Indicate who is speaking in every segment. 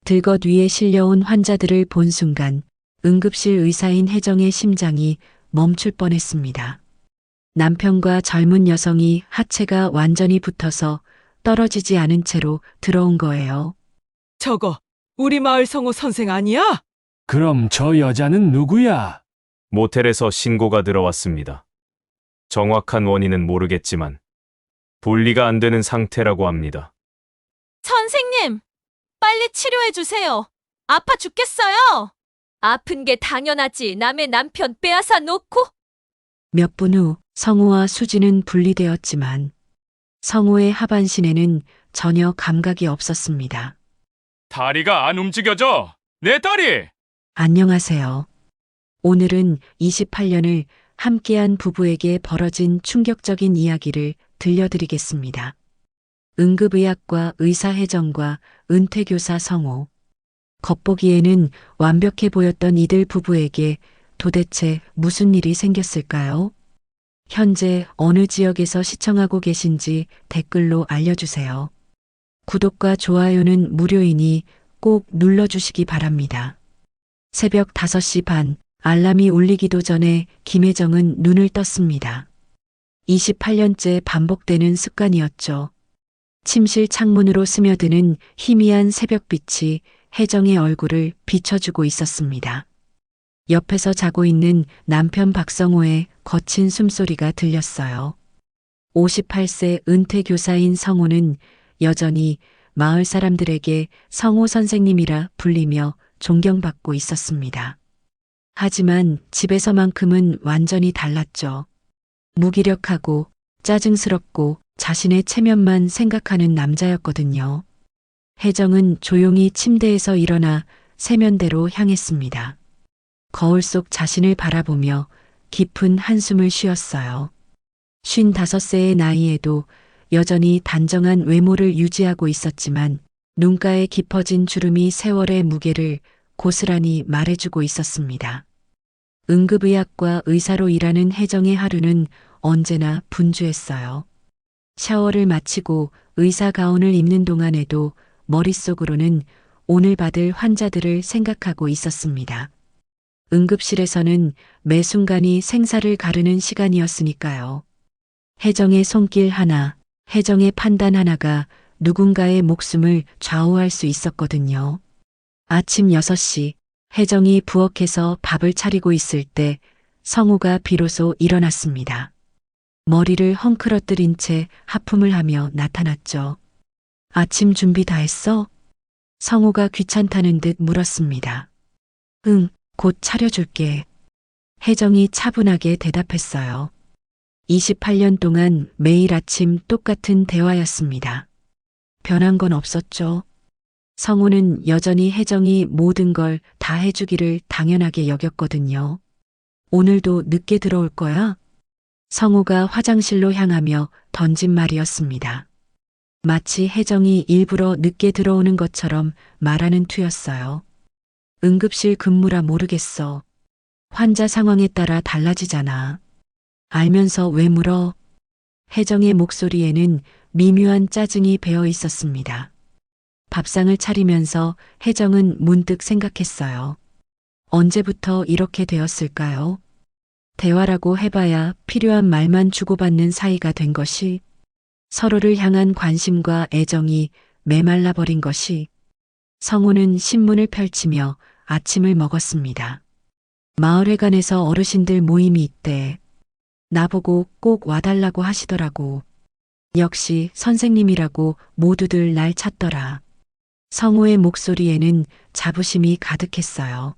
Speaker 1: 들것 위에 실려온 환자들을 본 순간 응급실 의사인 혜정의 심장이 멈출 뻔했습니다. 남편과 젊은 여성이 하체가 완전히 붙어서 떨어지지 않은 채로 들어온 거예요.
Speaker 2: 저거 우리 마을 성우 선생 아니야?
Speaker 3: 그럼 저 여자는 누구야?
Speaker 4: 모텔에서 신고가 들어왔습니다. 정확한 원인은 모르겠지만 분리가 안 되는 상태라고 합니다.
Speaker 5: 선생님, 빨리 치료해 주세요. 아파 죽겠어요. 아픈 게 당연하지. 남의 남편 빼앗아 놓고.
Speaker 1: 몇 분 후 성우와 수지는 분리되었지만 성우의 하반신에는 전혀 감각이 없었습니다.
Speaker 3: 다리가 안 움직여져. 내 다리!
Speaker 1: 안녕하세요. 오늘은 28년을 함께한 부부에게 벌어진 충격적인 이야기를 들려드리겠습니다. 응급의학과 의사 혜정과 은퇴교사 성우. 겉보기에는 완벽해 보였던 이들 부부에게 도대체 무슨 일이 생겼을까요? 현재 어느 지역에서 시청하고 계신지 댓글로 알려주세요. 구독과 좋아요는 무료이니 꼭 눌러주시기 바랍니다. 새벽 5시 반, 알람이 울리기도 전에 김혜정은 눈을 떴습니다. 28년째 반복되는 습관이었죠. 침실 창문으로 스며드는 희미한 새벽빛이 혜정의 얼굴을 비춰주고 있었습니다. 옆에서 자고 있는 남편 박성호의 거친 숨소리가 들렸어요. 58세 은퇴 교사인 성호는 여전히 마을 사람들에게 성호 선생님이라 불리며 존경받고 있었습니다. 하지만 집에서만큼은 완전히 달랐죠. 무기력하고 짜증스럽고 자신의 체면만 생각하는 남자였거든요. 혜정은 조용히 침대에서 일어나 세면대로 향했습니다. 거울 속 자신을 바라보며 깊은 한숨을 쉬었어요. 55세의 나이에도 여전히 단정한 외모를 유지하고 있었지만 눈가에 깊어진 주름이 세월의 무게를 고스란히 말해주고 있었습니다. 응급의학과 의사로 일하는 혜정의 하루는 언제나 분주했어요. 샤워를 마치고 의사 가운을 입는 동안에도 머릿속으로는 오늘 받을 환자들을 생각하고 있었습니다. 응급실에서는 매 순간이 생사를 가르는 시간이었으니까요. 혜정의 손길 하나, 혜정의 판단 하나가 누군가의 목숨을 좌우할 수 있었거든요. 아침 6시, 혜정이 부엌에서 밥을 차리고 있을 때 성우가 비로소 일어났습니다. 머리를 헝클어뜨린 채 하품을 하며 나타났죠. 아침 준비 다 했어? 성우가 귀찮다는 듯 물었습니다. 응, 곧 차려줄게. 혜정이 차분하게 대답했어요. 28년 동안 매일 아침 똑같은 대화였습니다. 변한 건 없었죠. 성우는 여전히 혜정이 모든 걸 다 해주기를 당연하게 여겼거든요. 오늘도 늦게 들어올 거야? 성우가 화장실로 향하며 던진 말이었습니다. 마치 혜정이 일부러 늦게 들어오는 것처럼 말하는 투였어요. 응급실 근무라 모르겠어. 환자 상황에 따라 달라지잖아. 알면서 왜 물어? 혜정의 목소리에는 미묘한 짜증이 배어 있었습니다. 밥상을 차리면서 혜정은 문득 생각했어요. 언제부터 이렇게 되었을까요? 대화라고 해봐야 필요한 말만 주고받는 사이가 된 것이, 서로를 향한 관심과 애정이 메말라 버린 것이. 성우는 신문을 펼치며 아침을 먹었습니다. 마을회관에서 어르신들 모임이 있대. 나보고 꼭 와달라고 하시더라고. 역시 선생님이라고 모두들 날 찾더라. 성우의 목소리에는 자부심이 가득했어요.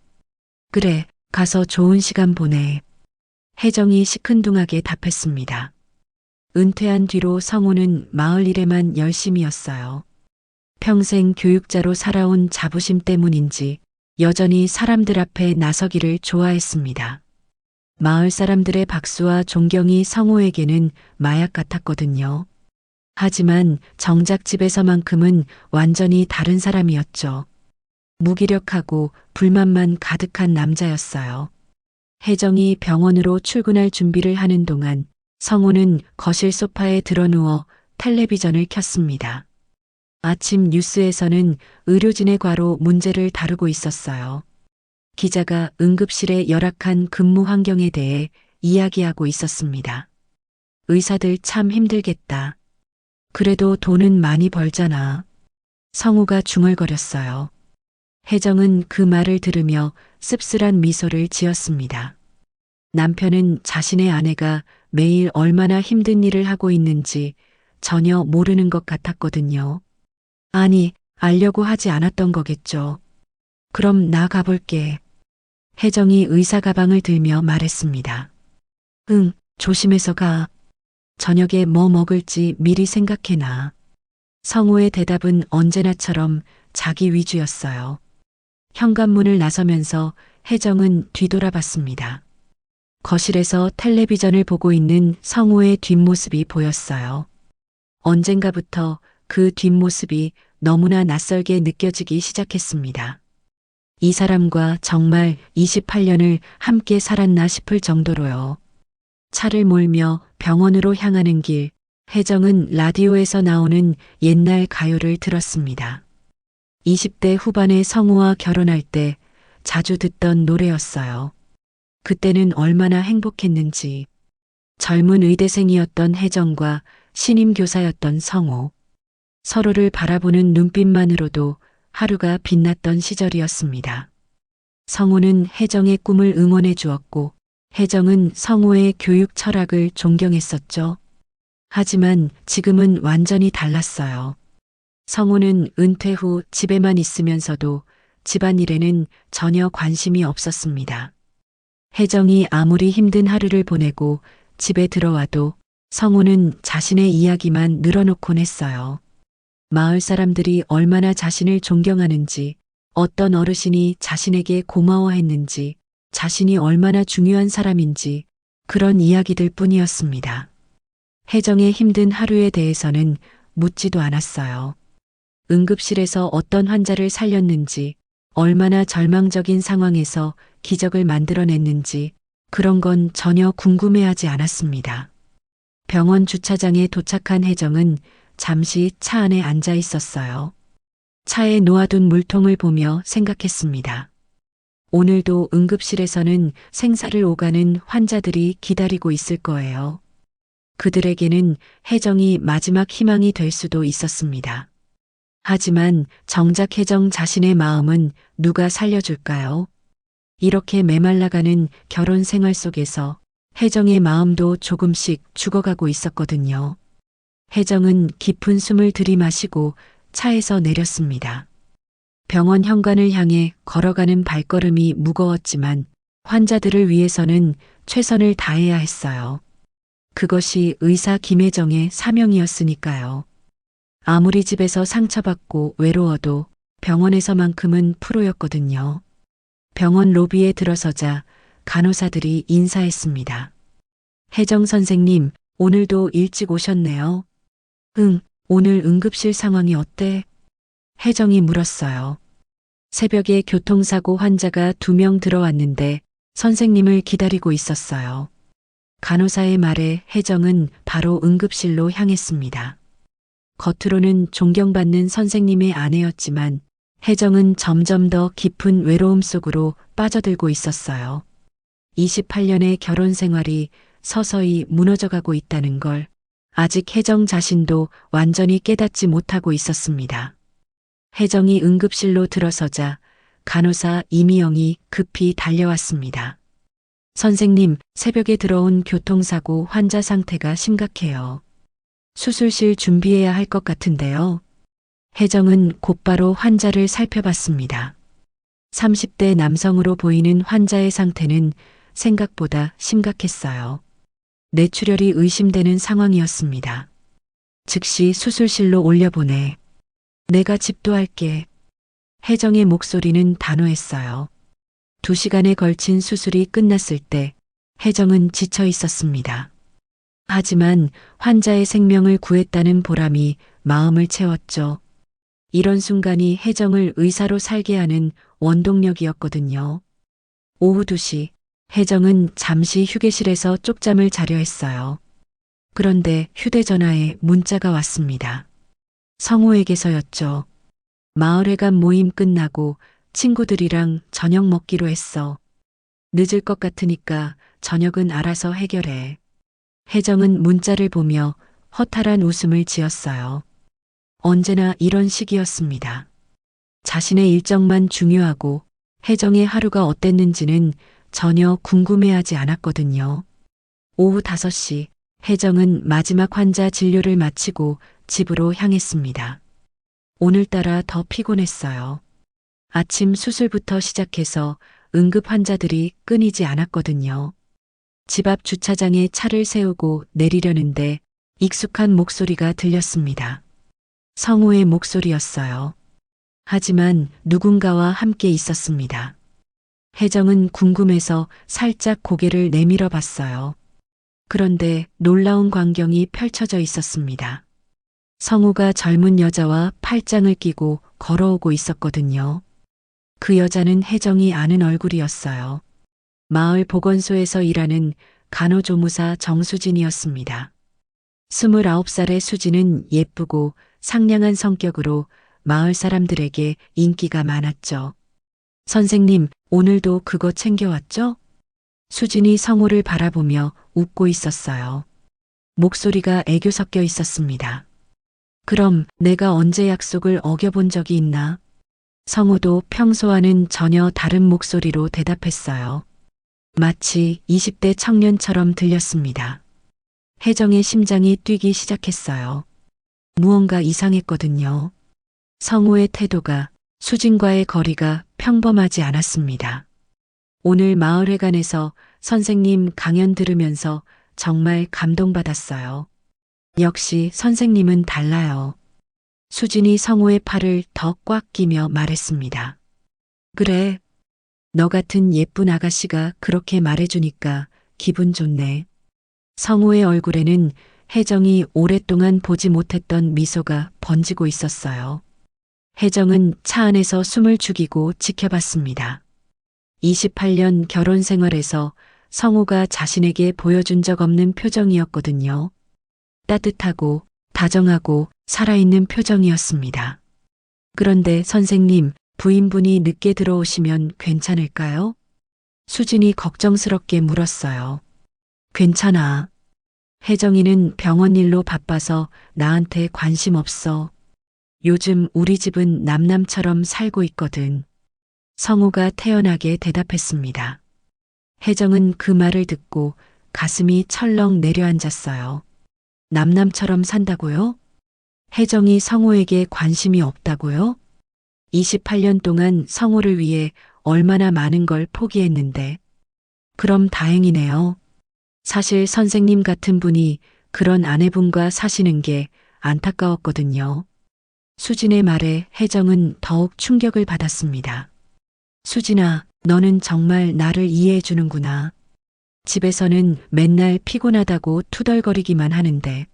Speaker 1: 그래, 가서 좋은 시간 보내. 혜정이 시큰둥하게 답했습니다. 은퇴한 뒤로 성우는 마을 일에만 열심이었어요. 평생 교육자로 살아온 자부심 때문인지 여전히 사람들 앞에 나서기를 좋아했습니다. 마을 사람들의 박수와 존경이 성우에게는 마약 같았거든요. 하지만 정작 집에서만큼은 완전히 다른 사람이었죠. 무기력하고 불만만 가득한 남자였어요. 혜정이 병원으로 출근할 준비를 하는 동안 성우는 거실 소파에 드러누워 텔레비전을 켰습니다. 아침 뉴스에서는 의료진의 과로 문제를 다루고 있었어요. 기자가 응급실의 열악한 근무 환경에 대해 이야기하고 있었습니다. 의사들 참 힘들겠다. 그래도 돈은 많이 벌잖아. 성우가 중얼거렸어요. 혜정은 그 말을 들으며 씁쓸한 미소를 지었습니다. 남편은 자신의 아내가 매일 얼마나 힘든 일을 하고 있는지 전혀 모르는 것 같았거든요. 아니, 알려고 하지 않았던 거겠죠. 그럼 나 가볼게. 혜정이 의사 가방을 들며 말했습니다. 응, 조심해서 가. 저녁에 뭐 먹을지 미리 생각해놔. 성우의 대답은 언제나처럼 자기 위주였어요. 현관문을 나서면서 혜정은 뒤돌아봤습니다. 거실에서 텔레비전을 보고 있는 성우의 뒷모습이 보였어요. 언젠가부터 그 뒷모습이 너무나 낯설게 느껴지기 시작했습니다. 이 사람과 정말 28년을 함께 살았나 싶을 정도로요. 차를 몰며 병원으로 향하는 길, 혜정은 라디오에서 나오는 옛날 가요를 들었습니다. 20대 후반의 성우와 결혼할 때 자주 듣던 노래였어요. 그때는 얼마나 행복했는지. 젊은 의대생이었던 혜정과 신임 교사였던 성우. 서로를 바라보는 눈빛만으로도 하루가 빛났던 시절이었습니다. 성우는 혜정의 꿈을 응원해 주었고, 혜정은 성우의 교육 철학을 존경했었죠. 하지만 지금은 완전히 달랐어요. 성우는 은퇴 후 집에만 있으면서도 집안일에는 전혀 관심이 없었습니다. 혜정이 아무리 힘든 하루를 보내고 집에 들어와도 성우는 자신의 이야기만 늘어놓곤 했어요. 마을 사람들이 얼마나 자신을 존경하는지, 어떤 어르신이 자신에게 고마워했는지, 자신이 얼마나 중요한 사람인지 그런 이야기들 뿐이었습니다. 혜정의 힘든 하루에 대해서는 묻지도 않았어요. 응급실에서 어떤 환자를 살렸는지, 얼마나 절망적인 상황에서 기적을 만들어냈는지 그런 건 전혀 궁금해하지 않았습니다. 병원 주차장에 도착한 혜정은 잠시 차 안에 앉아 있었어요. 차에 놓아둔 물통을 보며 생각했습니다. 오늘도 응급실에서는 생사를 오가는 환자들이 기다리고 있을 거예요. 그들에게는 혜정이 마지막 희망이 될 수도 있었습니다. 하지만 정작 혜정 자신의 마음은 누가 살려줄까요? 이렇게 메말라가는 결혼 생활 속에서 혜정의 마음도 조금씩 죽어가고 있었거든요. 혜정은 깊은 숨을 들이마시고 차에서 내렸습니다. 병원 현관을 향해 걸어가는 발걸음이 무거웠지만 환자들을 위해서는 최선을 다해야 했어요. 그것이 의사 김혜정의 사명이었으니까요. 아무리 집에서 상처받고 외로워도 병원에서만큼은 프로였거든요. 병원 로비에 들어서자 간호사들이 인사했습니다. 혜정 선생님, 오늘도 일찍 오셨네요. 응, 오늘 응급실 상황이 어때? 혜정이 물었어요. 새벽에 교통사고 환자가 2명 들어왔는데 선생님을 기다리고 있었어요. 간호사의 말에 혜정은 바로 응급실로 향했습니다. 겉으로는 존경받는 선생님의 아내였지만 혜정은 점점 더 깊은 외로움 속으로 빠져들고 있었어요. 28년의 결혼 생활이 서서히 무너져가고 있다는 걸 아직 혜정 자신도 완전히 깨닫지 못하고 있었습니다. 혜정이 응급실로 들어서자 간호사 이미영이 급히 달려왔습니다. 선생님, 새벽에 들어온 교통사고 환자 상태가 심각해요. 수술실 준비해야 할 것 같은데요. 혜정은 곧바로 환자를 살펴봤습니다. 30대 남성으로 보이는 환자의 상태는 생각보다 심각했어요. 뇌출혈이 의심되는 상황이었습니다. 즉시 수술실로 올려보내. 내가 집도할게. 혜정의 목소리는 단호했어요. 2시간에 걸친 수술이 끝났을 때 혜정은 지쳐 있었습니다. 하지만 환자의 생명을 구했다는 보람이 마음을 채웠죠. 이런 순간이 혜정을 의사로 살게 하는 원동력이었거든요. 오후 2시, 혜정은 잠시 휴게실에서 쪽잠을 자려 했어요. 그런데 휴대전화에 문자가 왔습니다. 성우에게서였죠. 마을회관 모임 끝나고 친구들이랑 저녁 먹기로 했어. 늦을 것 같으니까 저녁은 알아서 해결해. 혜정은 문자를 보며 허탈한 웃음을 지었어요. 언제나 이런 식이었습니다. 자신의 일정만 중요하고 혜정의 하루가 어땠는지는 전혀 궁금해하지 않았거든요. 오후 5시 혜정은 마지막 환자 진료를 마치고 집으로 향했습니다. 오늘따라 더 피곤했어요. 아침 수술부터 시작해서 응급 환자들이 끊이지 않았거든요. 집 앞 주차장에 차를 세우고 내리려는데 익숙한 목소리가 들렸습니다. 성우의 목소리였어요. 하지만 누군가와 함께 있었습니다. 혜정은 궁금해서 살짝 고개를 내밀어 봤어요. 그런데 놀라운 광경이 펼쳐져 있었습니다. 성우가 젊은 여자와 팔짱을 끼고 걸어오고 있었거든요. 그 여자는 혜정이 아는 얼굴이었어요. 마을 보건소에서 일하는 간호조무사 정수진이었습니다. 29살의 수진은 예쁘고 상냥한 성격으로 마을 사람들에게 인기가 많았죠. 선생님, 오늘도 그거 챙겨왔죠? 수진이 성우를 바라보며 웃고 있었어요. 목소리가 애교 섞여 있었습니다. 그럼 내가 언제 약속을 어겨본 적이 있나? 성우도 평소와는 전혀 다른 목소리로 대답했어요. 마치 20대 청년처럼 들렸습니다. 혜정의 심장이 뛰기 시작했어요. 무언가 이상했거든요. 성우의 태도가, 수진과의 거리가 평범하지 않았습니다. 오늘 마을회관에서 선생님 강연 들으면서 정말 감동받았어요. 역시 선생님은 달라요. 수진이 성우의 팔을 더 꽉 끼며 말했습니다. 그래. 너 같은 예쁜 아가씨가 그렇게 말해주니까 기분 좋네. 성우의 얼굴에는 혜정이 오랫동안 보지 못했던 미소가 번지고 있었어요. 혜정은 차 안에서 숨을 죽이고 지켜봤습니다. 28년 결혼 생활에서 성우가 자신에게 보여준 적 없는 표정이었거든요. 따뜻하고 다정하고 살아있는 표정이었습니다. 그런데 선생님, 부인분이 늦게 들어오시면 괜찮을까요? 수진이 걱정스럽게 물었어요. 괜찮아. 혜정이는 병원 일로 바빠서 나한테 관심 없어. 요즘 우리 집은 남남처럼 살고 있거든. 성우가 태연하게 대답했습니다. 혜정은 그 말을 듣고 가슴이 철렁 내려앉았어요. 남남처럼 산다고요? 혜정이 성우에게 관심이 없다고요? 28년 동안 성우를 위해 얼마나 많은 걸 포기했는데. 그럼 다행이네요. 사실 선생님 같은 분이 그런 아내분과 사시는 게 안타까웠거든요. 수진의 말에 혜정은 더욱 충격을 받았습니다. 수진아, 너는 정말 나를 이해해 주는구나. 집에서는 맨날 피곤하다고 투덜거리기만 하는데.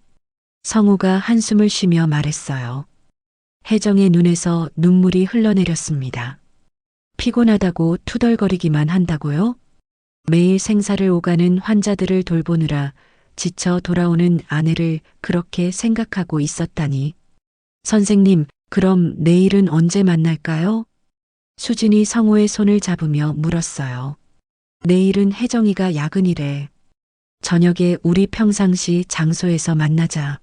Speaker 1: 성우가 한숨을 쉬며 말했어요. 혜정의 눈에서 눈물이 흘러내렸습니다. 피곤하다고 투덜거리기만 한다고요? 매일 생사를 오가는 환자들을 돌보느라 지쳐 돌아오는 아내를 그렇게 생각하고 있었다니. 선생님, 그럼 내일은 언제 만날까요? 수진이 성우의 손을 잡으며 물었어요. 내일은 혜정이가 야근이래. 저녁에 우리 평상시 장소에서 만나자.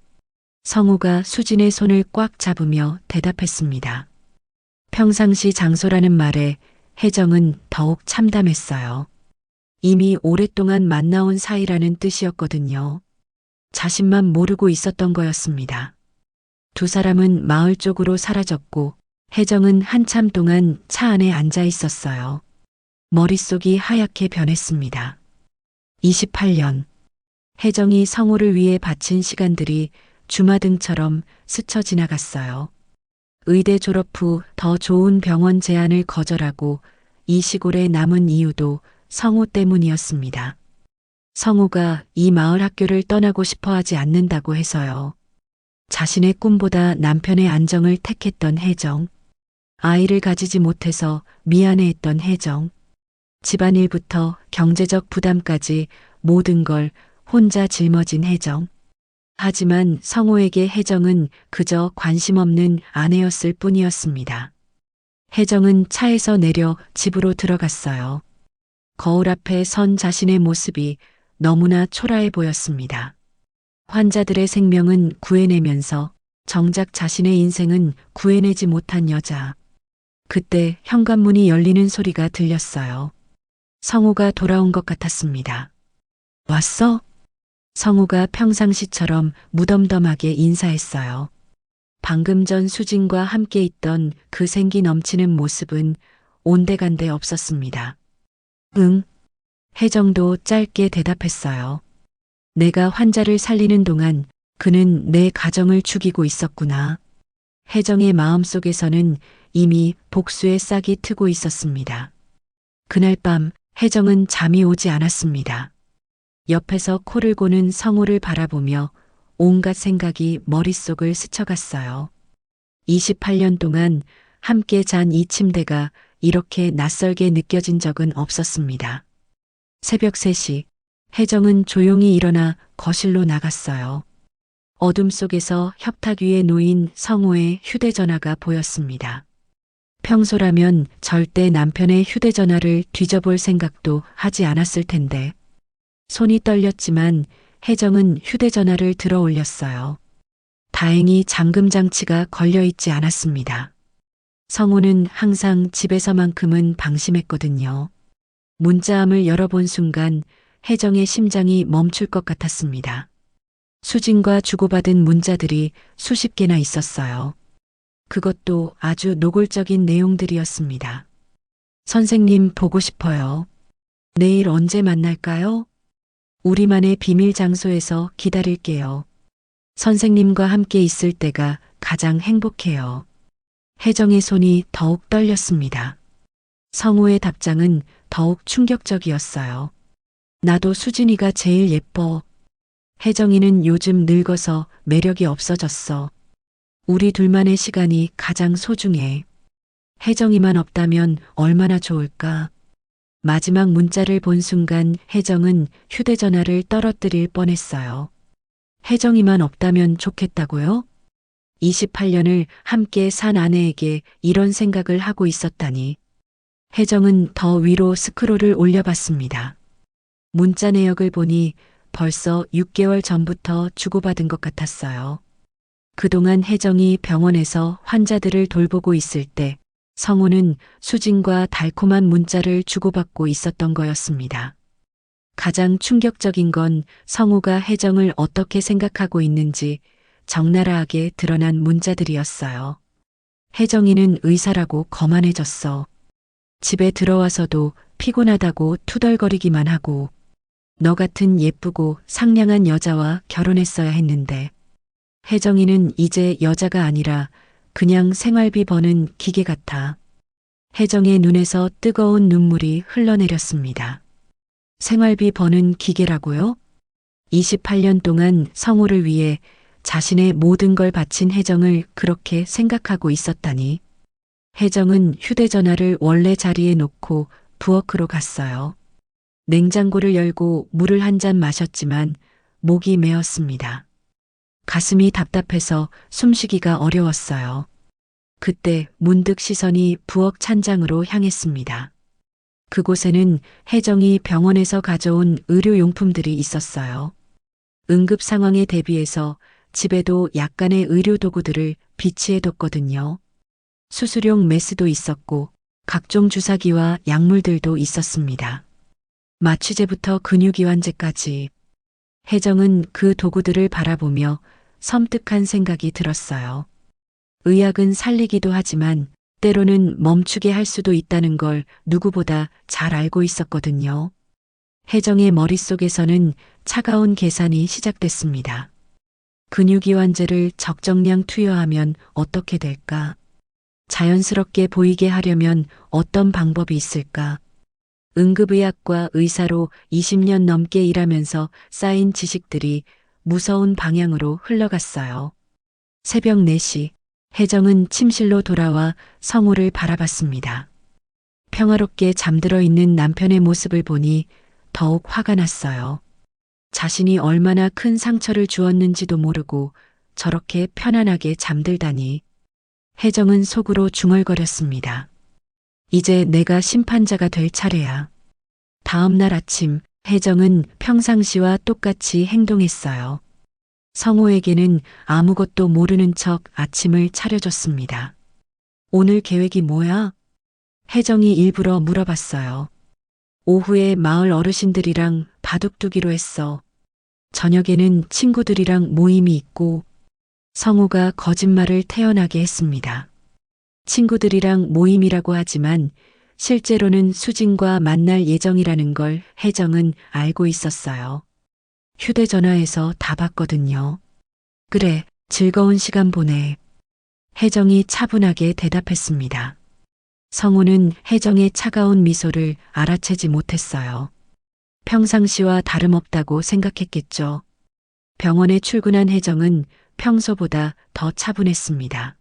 Speaker 1: 성우가 수진의 손을 꽉 잡으며 대답했습니다. 평상시 장소라는 말에 혜정은 더욱 참담했어요. 이미 오랫동안 만나온 사이라는 뜻이었거든요. 자신만 모르고 있었던 거였습니다. 두 사람은 마을 쪽으로 사라졌고 혜정은 한참 동안 차 안에 앉아 있었어요. 머릿속이 하얗게 변했습니다. 28년. 혜정이 성우를 위해 바친 시간들이 주마등처럼 스쳐 지나갔어요. 의대 졸업 후 더 좋은 병원 제안을 거절하고 이 시골에 남은 이유도 성우 때문이었습니다. 성우가 이 마을 학교를 떠나고 싶어 하지 않는다고 해서요. 자신의 꿈보다 남편의 안정을 택했던 혜정. 아이를 가지지 못해서 미안해했던 혜정. 집안일부터 경제적 부담까지 모든 걸 혼자 짊어진 혜정. 하지만 성호에게 혜정은 그저 관심 없는 아내였을 뿐이었습니다. 혜정은 차에서 내려 집으로 들어갔어요. 거울 앞에 선 자신의 모습이 너무나 초라해 보였습니다. 환자들의 생명은 구해내면서 정작 자신의 인생은 구해내지 못한 여자. 그때 현관문이 열리는 소리가 들렸어요. 성우가 돌아온 것 같았습니다. 왔어? 성우가 평상시처럼 무덤덤하게 인사했어요. 방금 전 수진과 함께 있던 그 생기 넘치는 모습은 온데간데 없었습니다. 응. 혜정도 짧게 대답했어요. 내가 환자를 살리는 동안 그는 내 가정을 죽이고 있었구나. 혜정의 마음속에서는 이미 복수의 싹이 트고 있었습니다. 그날 밤 혜정은 잠이 오지 않았습니다. 옆에서 코를 고는 성우를 바라보며 온갖 생각이 머릿속을 스쳐갔어요. 28년 동안 함께 잔 이 침대가 이렇게 낯설게 느껴진 적은 없었습니다. 새벽 3시, 혜정은 조용히 일어나 거실로 나갔어요. 어둠 속에서 협탁 위에 놓인 성우의 휴대전화가 보였습니다. 평소라면 절대 남편의 휴대전화를 뒤져볼 생각도 하지 않았을 텐데, 손이 떨렸지만 혜정은 휴대전화를 들어 올렸어요. 다행히 잠금 장치가 걸려 있지 않았습니다. 성우는 항상 집에서만큼은 방심했거든요. 문자함을 열어본 순간 혜정의 심장이 멈출 것 같았습니다. 수진과 주고받은 문자들이 수십 개나 있었어요. 그것도 아주 노골적인 내용들이었습니다. 선생님 보고 싶어요. 내일 언제 만날까요? 우리만의 비밀 장소에서 기다릴게요. 선생님과 함께 있을 때가 가장 행복해요. 혜정의 손이 더욱 떨렸습니다. 성우의 답장은 더욱 충격적이었어요. 나도 수진이가 제일 예뻐. 혜정이는 요즘 늙어서 매력이 없어졌어. 우리 둘만의 시간이 가장 소중해. 혜정이만 없다면 얼마나 좋을까. 마지막 문자를 본 순간 혜정은 휴대전화를 떨어뜨릴 뻔했어요. 혜정이만 없다면 좋겠다고요? 28년을 함께 산 아내에게 이런 생각을 하고 있었다니. 혜정은 더 위로 스크롤을 올려봤습니다. 문자 내역을 보니 벌써 6개월 전부터 주고받은 것 같았어요. 그동안 혜정이 병원에서 환자들을 돌보고 있을 때 성우는 수진과 달콤한 문자를 주고받고 있었던 거였습니다. 가장 충격적인 건 성우가 혜정을 어떻게 생각하고 있는지 적나라하게 드러난 문자들이었어요. 혜정이는 의사라고 거만해졌어. 집에 들어와서도 피곤하다고 투덜거리기만 하고 너 같은 예쁘고 상냥한 여자와 결혼했어야 했는데 혜정이는 이제 여자가 아니라 그냥 생활비 버는 기계 같아. 혜정의 눈에서 뜨거운 눈물이 흘러내렸습니다. 생활비 버는 기계라고요? 28년 동안 성우를 위해 자신의 모든 걸 바친 혜정을 그렇게 생각하고 있었다니. 혜정은 휴대전화를 원래 자리에 놓고 부엌으로 갔어요. 냉장고를 열고 물을 한 잔 마셨지만 목이 메었습니다. 가슴이 답답해서 숨쉬기가 어려웠어요. 그때 문득 시선이 부엌 찬장으로 향했습니다. 그곳에는 혜정이 병원에서 가져온 의료용품들이 있었어요. 응급 상황에 대비해서 집에도 약간의 의료도구들을 비치해뒀거든요. 수술용 메스도 있었고 각종 주사기와 약물들도 있었습니다. 마취제부터 근육이완제까지. 혜정은 그 도구들을 바라보며 섬뜩한 생각이 들었어요. 의학은 살리기도 하지만 때로는 멈추게 할 수도 있다는 걸 누구보다 잘 알고 있었거든요. 혜정의 머릿속에서는 차가운 계산이 시작됐습니다. 근육이완제를 적정량 투여하면 어떻게 될까? 자연스럽게 보이게 하려면 어떤 방법이 있을까? 응급의학과 의사로 20년 넘게 일하면서 쌓인 지식들이 무서운 방향으로 흘러갔어요. 새벽 4시, 혜정은 침실로 돌아와 성우를 바라봤습니다. 평화롭게 잠들어 있는 남편의 모습을 보니 더욱 화가 났어요. 자신이 얼마나 큰 상처를 주었는지도 모르고 저렇게 편안하게 잠들다니. 혜정은 속으로 중얼거렸습니다. 이제 내가 심판자가 될 차례야. 다음 날 아침 혜정은 평상시와 똑같이 행동했어요. 성호에게는 아무것도 모르는 척 아침을 차려줬습니다. 오늘 계획이 뭐야? 혜정이 일부러 물어봤어요. 오후에 마을 어르신들이랑 바둑두기로 했어. 저녁에는 친구들이랑 모임이 있고. 성호가 거짓말을 태연하게 했습니다. 친구들이랑 모임이라고 하지만 실제로는 수진과 만날 예정이라는 걸 혜정은 알고 있었어요. 휴대전화에서 다 봤거든요. 그래, 즐거운 시간 보내. 혜정이 차분하게 대답했습니다. 성우는 혜정의 차가운 미소를 알아채지 못했어요. 평상시와 다름없다고 생각했겠죠. 병원에 출근한 혜정은 평소보다 더 차분했습니다.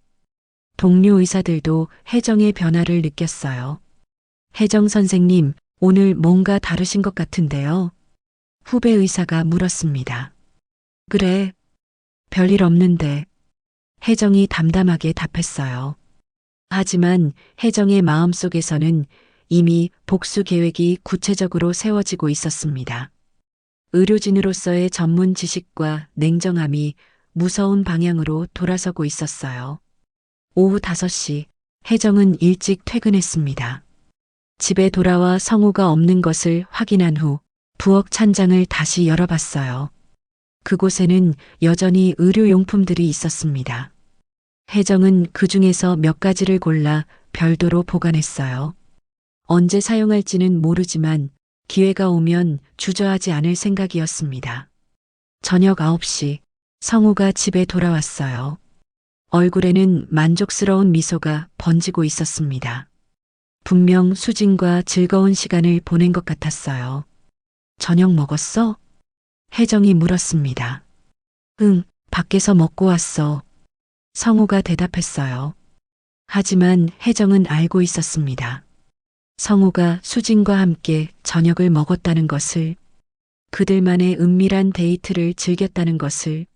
Speaker 1: 동료 의사들도 혜정의 변화를 느꼈어요. 혜정 선생님, 오늘 뭔가 다르신 것 같은데요? 후배 의사가 물었습니다. 그래, 별일 없는데. 혜정이 담담하게 답했어요. 하지만 혜정의 마음속에서는 이미 복수 계획이 구체적으로 세워지고 있었습니다. 의료진으로서의 전문 지식과 냉정함이 무서운 방향으로 돌아서고 있었어요. 오후 5시, 혜정은 일찍 퇴근했습니다. 집에 돌아와 성우가 없는 것을 확인한 후 부엌 찬장을 다시 열어봤어요. 그곳에는 여전히 의료용품들이 있었습니다. 혜정은 그 중에서 몇 가지를 골라 별도로 보관했어요. 언제 사용할지는 모르지만 기회가 오면 주저하지 않을 생각이었습니다. 저녁 9시, 성우가 집에 돌아왔어요. 얼굴에는 만족스러운 미소가 번지고 있었습니다. 분명 수진과 즐거운 시간을 보낸 것 같았어요. 저녁 먹었어? 혜정이 물었습니다. 응, 밖에서 먹고 왔어. 성우가 대답했어요. 하지만 혜정은 알고 있었습니다. 성우가 수진과 함께 저녁을 먹었다는 것을, 그들만의 은밀한 데이트를 즐겼다는 것을.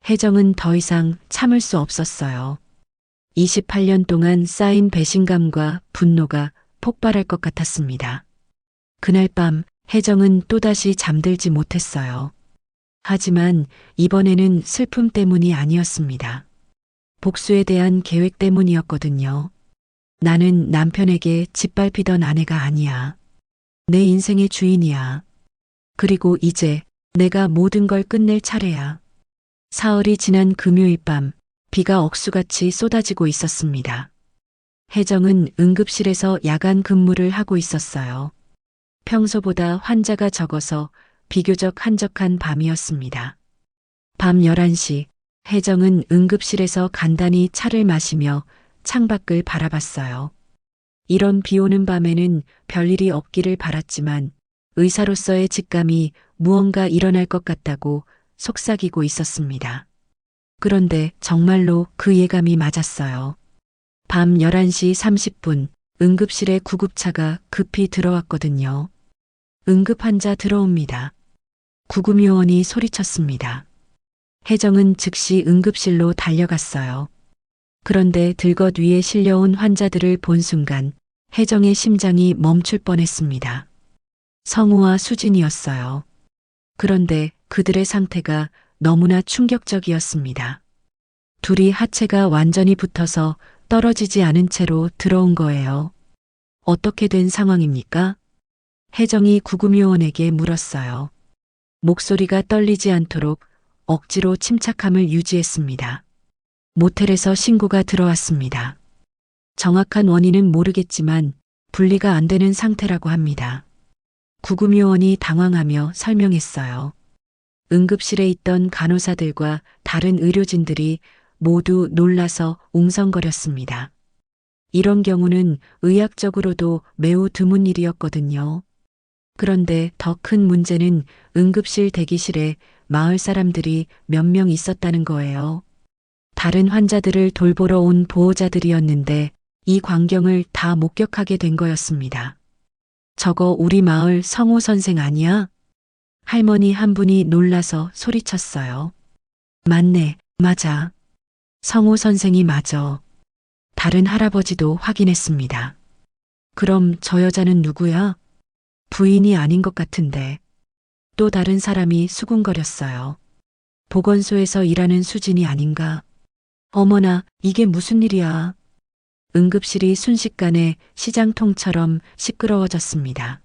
Speaker 1: 혜정은 더 이상 참을 수 없었어요. 28년 동안 쌓인 배신감과 분노가 폭발할 것 같았습니다. 그날 밤 혜정은 또다시 잠들지 못했어요. 하지만 이번에는 슬픔 때문이 아니었습니다. 복수에 대한 계획 때문이었거든요. 나는 남편에게 짓밟히던 아내가 아니야. 내 인생의 주인이야. 그리고 이제 내가 모든 걸 끝낼 차례야. 사흘이 지난 금요일 밤, 비가 억수같이 쏟아지고 있었습니다. 혜정은 응급실에서 야간 근무를 하고 있었어요. 평소보다 환자가 적어서 비교적 한적한 밤이었습니다. 밤 11시, 혜정은 응급실에서 간단히 차를 마시며 창밖을 바라봤어요. 이런 비 오는 밤에는 별일이 없기를 바랐지만 의사로서의 직감이 무언가 일어날 것 같다고 속삭이고 있었습니다. 그런데 정말로 그 예감이 맞았어요. 밤 11시 30분 응급실에 구급차가 급히 들어왔거든요. 응급환자 들어옵니다. 구급요원이 소리쳤습니다. 혜정은 즉시 응급실로 달려갔어요. 그런데 들것 위에 실려온 환자들을 본 순간 혜정의 심장이 멈출 뻔했습니다. 성우와 수진이었어요. 그런데 그들의 상태가 너무나 충격적이었습니다. 둘이 하체가 완전히 붙어서 떨어지지 않은 채로 들어온 거예요. 어떻게 된 상황입니까? 혜정이 구급요원에게 물었어요. 목소리가 떨리지 않도록 억지로 침착함을 유지했습니다. 모텔에서 신고가 들어왔습니다. 정확한 원인은 모르겠지만 분리가 안 되는 상태라고 합니다. 구급요원이 당황하며 설명했어요. 응급실에 있던 간호사들과 다른 의료진들이 모두 놀라서 웅성거렸습니다. 이런 경우는 의학적으로도 매우 드문 일이었거든요. 그런데 더 큰 문제는 응급실 대기실에 마을 사람들이 몇 명 있었다는 거예요. 다른 환자들을 돌보러 온 보호자들이었는데 이 광경을 다 목격하게 된 거였습니다. 저거 우리 마을 성호 선생 아니야? 할머니 한 분이 놀라서 소리쳤어요. 맞네, 맞아. 성우 선생이 맞아. 다른 할아버지도 확인했습니다. 그럼 저 여자는 누구야? 부인이 아닌 것 같은데. 또 다른 사람이 수군거렸어요. 보건소에서 일하는 수진이 아닌가? 어머나, 이게 무슨 일이야? 응급실이 순식간에 시장통처럼 시끄러워졌습니다.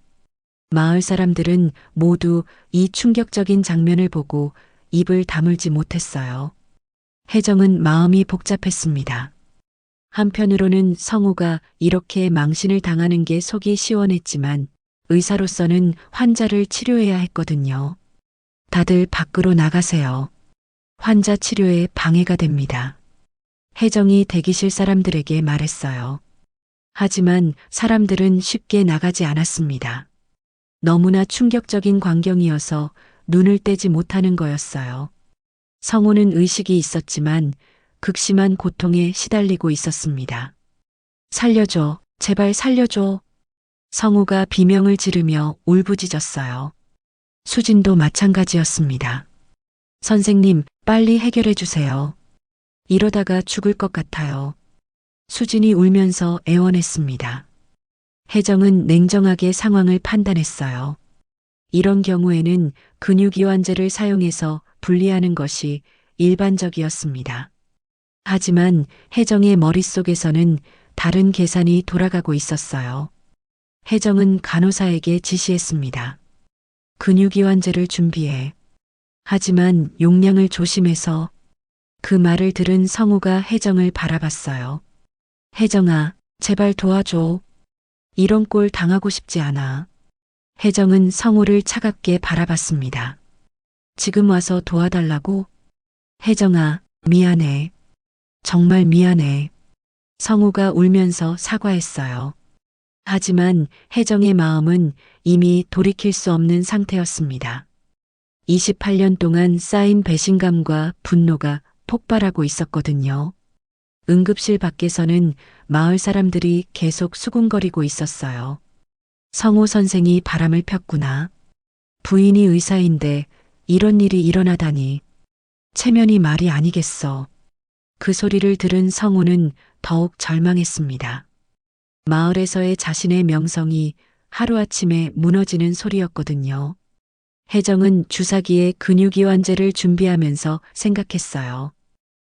Speaker 1: 마을 사람들은 모두 이 충격적인 장면을 보고 입을 다물지 못했어요. 혜정은 마음이 복잡했습니다. 한편으로는 성우가 이렇게 망신을 당하는 게 속이 시원했지만 의사로서는 환자를 치료해야 했거든요. 다들 밖으로 나가세요. 환자 치료에 방해가 됩니다. 혜정이 대기실 사람들에게 말했어요. 하지만 사람들은 쉽게 나가지 않았습니다. 너무나 충격적인 광경이어서 눈을 떼지 못하는 거였어요. 성우는 의식이 있었지만 극심한 고통에 시달리고 있었습니다. 살려줘, 제발 살려줘. 성우가 비명을 지르며 울부짖었어요. 수진도 마찬가지였습니다. 선생님, 빨리 해결해 주세요. 이러다가 죽을 것 같아요. 수진이 울면서 애원했습니다. 혜정은 냉정하게 상황을 판단했어요. 이런 경우에는 근육이완제를 사용해서 분리하는 것이 일반적이었습니다. 하지만 혜정의 머릿속에서는 다른 계산이 돌아가고 있었어요. 혜정은 간호사에게 지시했습니다. 근육이완제를 준비해. 하지만 용량을 조심해서. 그 말을 들은 성우가 혜정을 바라봤어요. 혜정아, 제발 도와줘. 이런 꼴 당하고 싶지 않아. 혜정은 성우를 차갑게 바라봤습니다. 지금 와서 도와달라고? 혜정아, 미안해. 정말 미안해. 성우가 울면서 사과했어요. 하지만 혜정의 마음은 이미 돌이킬 수 없는 상태였습니다. 28년 동안 쌓인 배신감과 분노가 폭발하고 있었거든요. 응급실 밖에서는 마을 사람들이 계속 수군거리고 있었어요. 성우 선생이 바람을 폈구나. 부인이 의사인데 이런 일이 일어나다니. 체면이 말이 아니겠어. 그 소리를 들은 성우는 더욱 절망했습니다. 마을에서의 자신의 명성이 하루아침에 무너지는 소리였거든요. 혜정은 주사기에 근육이완제를 준비하면서 생각했어요.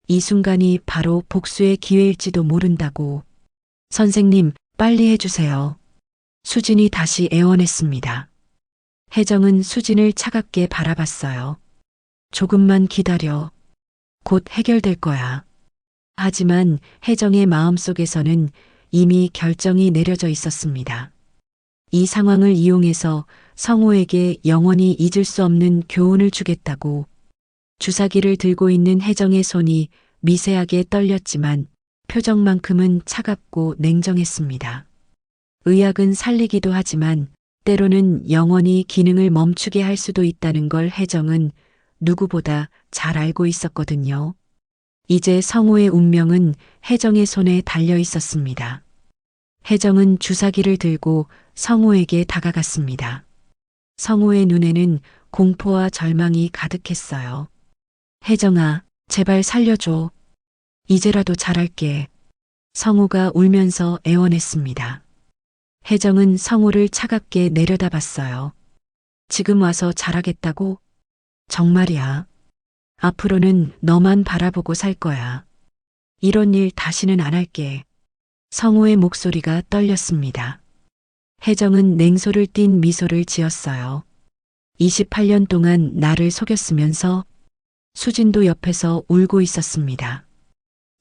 Speaker 1: 이 순간이 바로 복수의 기회일지도 모른다고. 선생님, 빨리 해주세요. 수진이 다시 애원했습니다. 혜정은 수진을 차갑게 바라봤어요. 조금만 기다려. 곧 해결될 거야. 하지만 혜정의 마음속에서는 이미 결정이 내려져 있었습니다. 이 상황을 이용해서 성우에게 영원히 잊을 수 없는 교훈을 주겠다고. 주사기를 들고 있는 혜정의 손이 미세하게 떨렸지만 표정만큼은 차갑고 냉정했습니다. 의학은 살리기도 하지만 때로는 영원히 기능을 멈추게 할 수도 있다는 걸 혜정은 누구보다 잘 알고 있었거든요. 이제 성우의 운명은 혜정의 손에 달려 있었습니다. 혜정은 주사기를 들고 성우에게 다가갔습니다. 성우의 눈에는 공포와 절망이 가득했어요. 혜정아, 제발 살려줘. 이제라도 잘할게. 성우가 울면서 애원했습니다. 혜정은 성우를 차갑게 내려다봤어요. 지금 와서 잘하겠다고? 정말이야. 앞으로는 너만 바라보고 살 거야. 이런 일 다시는 안 할게. 성우의 목소리가 떨렸습니다. 혜정은 냉소를 띤 미소를 지었어요. 28년 동안 나를 속였으면서 수진도 옆에서 울고 있었습니다.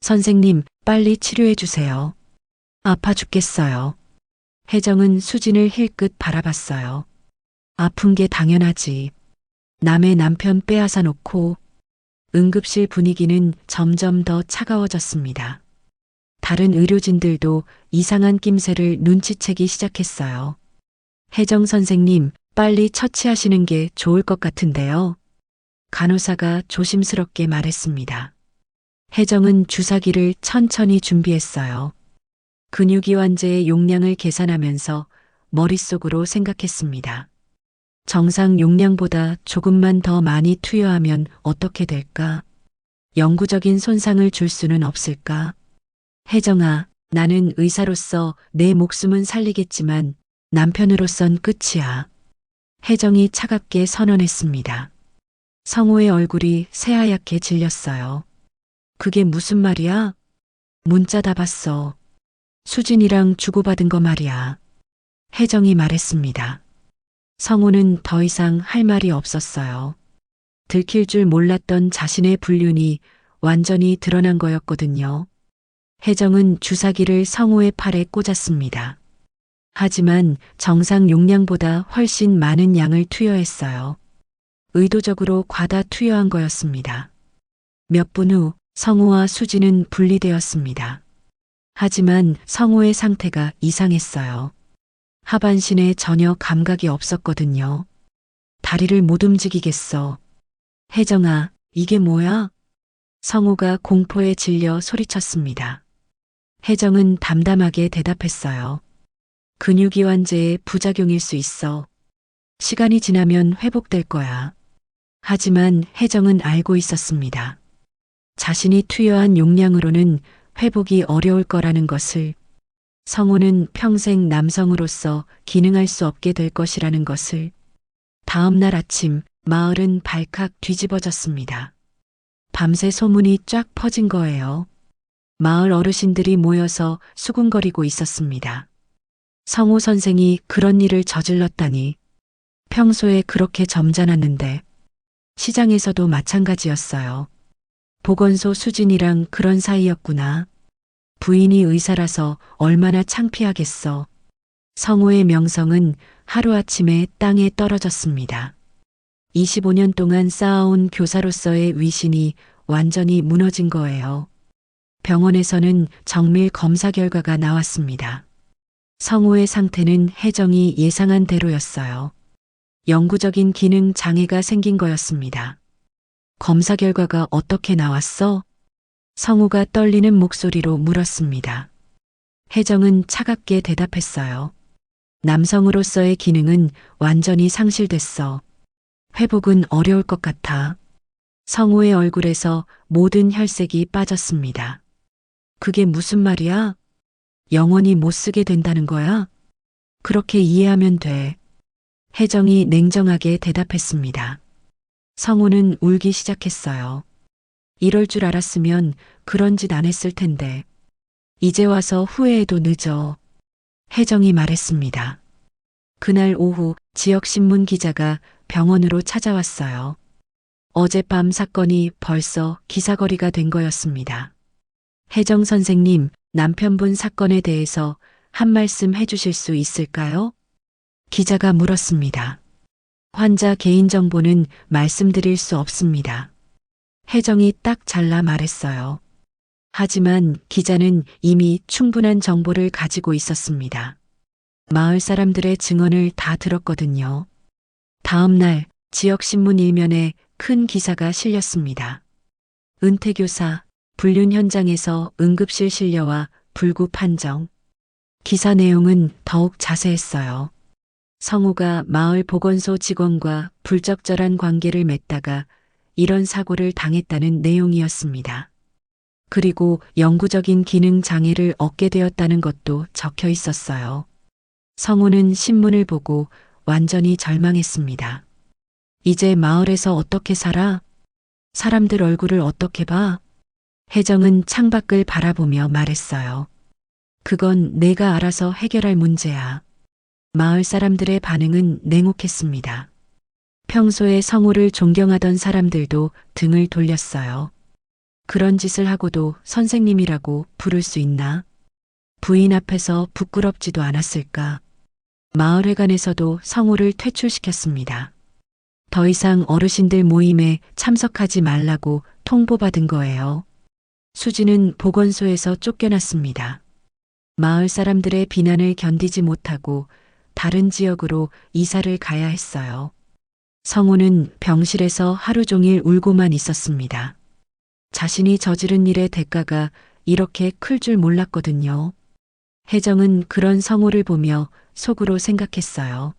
Speaker 1: 선생님, 빨리 치료해 주세요. 아파 죽겠어요. 혜정은 수진을 힐끗 바라봤어요. 아픈 게 당연하지. 남의 남편 빼앗아 놓고. 응급실 분위기는 점점 더 차가워졌습니다. 다른 의료진들도 이상한 낌새를 눈치채기 시작했어요. 혜정 선생님, 빨리 처치하시는 게 좋을 것 같은데요. 간호사가 조심스럽게 말했습니다. 혜정은 주사기를 천천히 준비했어요. 근육이완제의 용량을 계산하면서 머릿속으로 생각했습니다. 정상 용량보다 조금만 더 많이 투여하면 어떻게 될까? 영구적인 손상을 줄 수는 없을까? 혜정아, 나는 의사로서 내 목숨은 살리겠지만 남편으로선 끝이야. 혜정이 차갑게 선언했습니다. 성우의 얼굴이 새하얗게 질렸어요. 그게 무슨 말이야? 문자 다 봤어. 수진이랑 주고받은 거 말이야. 혜정이 말했습니다. 성우는 더 이상 할 말이 없었어요. 들킬 줄 몰랐던 자신의 불륜이 완전히 드러난 거였거든요. 혜정은 주사기를 성우의 팔에 꽂았습니다. 하지만 정상 용량보다 훨씬 많은 양을 투여했어요. 의도적으로 과다 투여한 거였습니다. 몇 분 후 성우와 수진은 분리되었습니다. 하지만 성우의 상태가 이상했어요. 하반신에 전혀 감각이 없었거든요. 다리를 못 움직이겠어. 혜정아, 이게 뭐야? 성우가 공포에 질려 소리쳤습니다. 혜정은 담담하게 대답했어요. 근육이완제의 부작용일 수 있어. 시간이 지나면 회복될 거야. 하지만 혜정은 알고 있었습니다. 자신이 투여한 용량으로는 회복이 어려울 거라는 것을, 성우는 평생 남성으로서 기능할 수 없게 될 것이라는 것을. 다음 날 아침 마을은 발칵 뒤집어졌습니다. 밤새 소문이 쫙 퍼진 거예요. 마을 어르신들이 모여서 수군거리고 있었습니다. 성우 선생이 그런 일을 저질렀다니. 평소에 그렇게 점잖았는데 시장에서도 마찬가지였어요. 보건소 수진이랑 그런 사이였구나. 부인이 의사라서 얼마나 창피하겠어. 성우의 명성은 하루아침에 땅에 떨어졌습니다. 25년 동안 쌓아온 교사로서의 위신이 완전히 무너진 거예요. 병원에서는 정밀 검사 결과가 나왔습니다. 성우의 상태는 혜정이 예상한 대로였어요. 영구적인 기능 장애가 생긴 거였습니다. 검사 결과가 어떻게 나왔어? 성우가 떨리는 목소리로 물었습니다. 혜정은 차갑게 대답했어요. 남성으로서의 기능은 완전히 상실됐어. 회복은 어려울 것 같아. 성우의 얼굴에서 모든 혈색이 빠졌습니다. 그게 무슨 말이야? 영원히 못 쓰게 된다는 거야? 그렇게 이해하면 돼. 혜정이 냉정하게 대답했습니다. 성우는 울기 시작했어요. 이럴 줄 알았으면 그런 짓 안 했을 텐데. 이제 와서 후회해도 늦어. 혜정이 말했습니다. 그날 오후 지역신문 기자가 병원으로 찾아왔어요. 어젯밤 사건이 벌써 기사거리가 된 거였습니다. 혜정 선생님, 남편분 사건에 대해서 한 말씀 해주실 수 있을까요? 기자가 물었습니다. 환자 개인정보는 말씀드릴 수 없습니다. 혜정이 딱 잘라 말했어요. 하지만 기자는 이미 충분한 정보를 가지고 있었습니다. 마을 사람들의 증언을 다 들었거든요. 다음 날 지역신문 일면에 큰 기사가 실렸습니다. 은퇴교사, 불륜 현장에서 응급실 실려와 불구 판정. 기사 내용은 더욱 자세했어요. 성우가 마을 보건소 직원과 불적절한 관계를 맺다가 이런 사고를 당했다는 내용이었습니다. 그리고 영구적인 기능 장애를 얻게 되었다는 것도 적혀 있었어요. 성우는 신문을 보고 완전히 절망했습니다. 이제 마을에서 어떻게 살아? 사람들 얼굴을 어떻게 봐? 혜정은 창밖을 바라보며 말했어요. 그건 내가 알아서 해결할 문제야. 마을 사람들의 반응은 냉혹했습니다. 평소에 성우를 존경하던 사람들도 등을 돌렸어요. 그런 짓을 하고도 선생님이라고 부를 수 있나? 부인 앞에서 부끄럽지도 않았을까? 마을회관에서도 성우를 퇴출시켰습니다. 더 이상 어르신들 모임에 참석하지 말라고 통보받은 거예요. 수지는 보건소에서 쫓겨났습니다. 마을 사람들의 비난을 견디지 못하고 다른 지역으로 이사를 가야 했어요. 성우는 병실에서 하루 종일 울고만 있었습니다. 자신이 저지른 일의 대가가 이렇게 클 줄 몰랐거든요. 혜정은 그런 성우를 보며 속으로 생각했어요.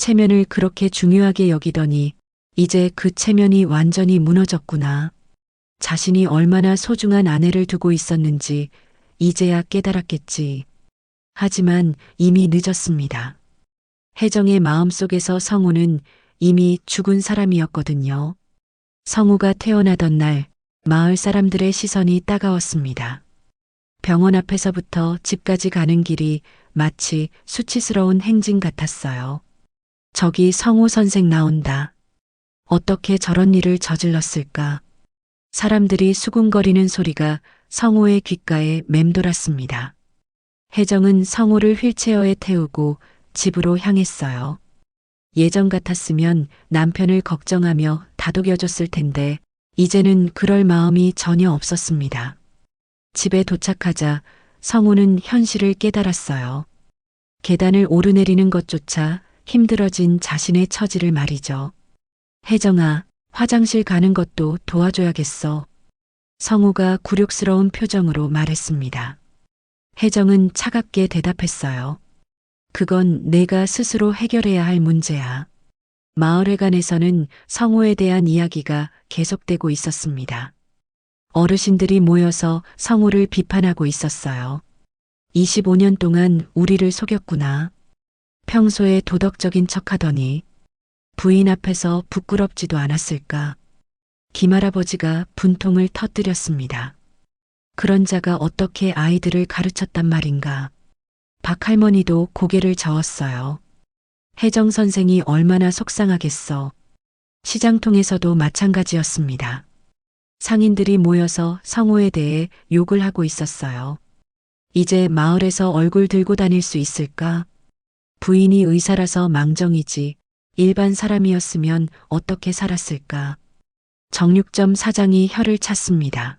Speaker 1: 체면을 그렇게 중요하게 여기더니 이제 그 체면이 완전히 무너졌구나. 자신이 얼마나 소중한 아내를 두고 있었는지 이제야 깨달았겠지. 하지만 이미 늦었습니다. 혜정의 마음속에서 성우는 이미 죽은 사람이었거든요. 성우가 태어나던 날 마을 사람들의 시선이 따가웠습니다. 병원 앞에서부터 집까지 가는 길이 마치 수치스러운 행진 같았어요. 저기 성우 선생 나온다. 어떻게 저런 일을 저질렀을까? 사람들이 수군거리는 소리가 성우의 귓가에 맴돌았습니다. 혜정은 성우를 휠체어에 태우고 집으로 향했어요. 예전 같았으면 남편을 걱정하며 다독여줬을 텐데 이제는 그럴 마음이 전혀 없었습니다. 집에 도착하자 성우는 현실을 깨달았어요. 계단을 오르내리는 것조차 힘들어진 자신의 처지를 말이죠. 혜정아, 화장실 가는 것도 도와줘야겠어. 성우가 굴욕스러운 표정으로 말했습니다. 혜정은 차갑게 대답했어요. 그건 내가 스스로 해결해야 할 문제야. 마을회관에서는 성우에 대한 이야기가 계속되고 있었습니다. 어르신들이 모여서 성우를 비판하고 있었어요. 25년 동안 우리를 속였구나. 평소에 도덕적인 척하더니 부인 앞에서 부끄럽지도 않았을까. 김할아버지가 분통을 터뜨렸습니다. 그런 자가 어떻게 아이들을 가르쳤단 말인가. 박할머니도 고개를 저었어요. 혜정 선생이 얼마나 속상하겠어. 시장통에서도 마찬가지였습니다. 상인들이 모여서 성우에 대해 욕을 하고 있었어요. 이제 마을에서 얼굴 들고 다닐 수 있을까? 부인이 의사라서 망정이지 일반 사람이었으면 어떻게 살았을까? 정육점 사장이 혀를 찼습니다.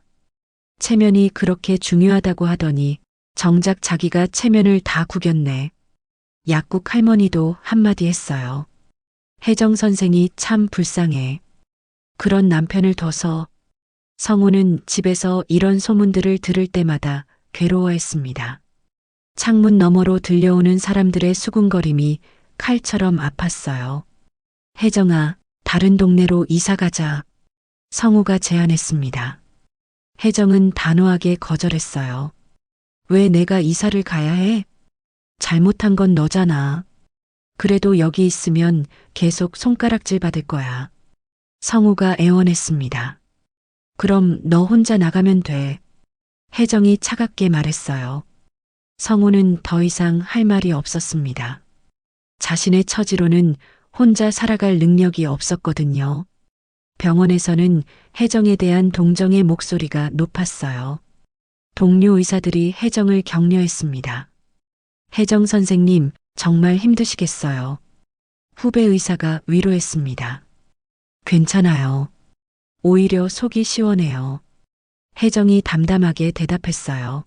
Speaker 1: 체면이 그렇게 중요하다고 하더니 정작 자기가 체면을 다 구겼네. 약국 할머니도 한마디 했어요. 혜정 선생이 참 불쌍해. 그런 남편을 둬서. 성우는 집에서 이런 소문들을 들을 때마다 괴로워했습니다. 창문 너머로 들려오는 사람들의 수군거림이 칼처럼 아팠어요. 혜정아, 다른 동네로 이사 가자. 성우가 제안했습니다. 혜정은 단호하게 거절했어요. 왜 내가 이사를 가야 해? 잘못한 건 너잖아. 그래도 여기 있으면 계속 손가락질 받을 거야. 성우가 애원했습니다. 그럼 너 혼자 나가면 돼. 혜정이 차갑게 말했어요. 성우는 더 이상 할 말이 없었습니다. 자신의 처지로는 혼자 살아갈 능력이 없었거든요. 병원에서는 혜정에 대한 동정의 목소리가 높았어요. 동료 의사들이 혜정을 격려했습니다. 혜정 선생님, 정말 힘드시겠어요. 후배 의사가 위로했습니다. 괜찮아요. 오히려 속이 시원해요. 혜정이 담담하게 대답했어요.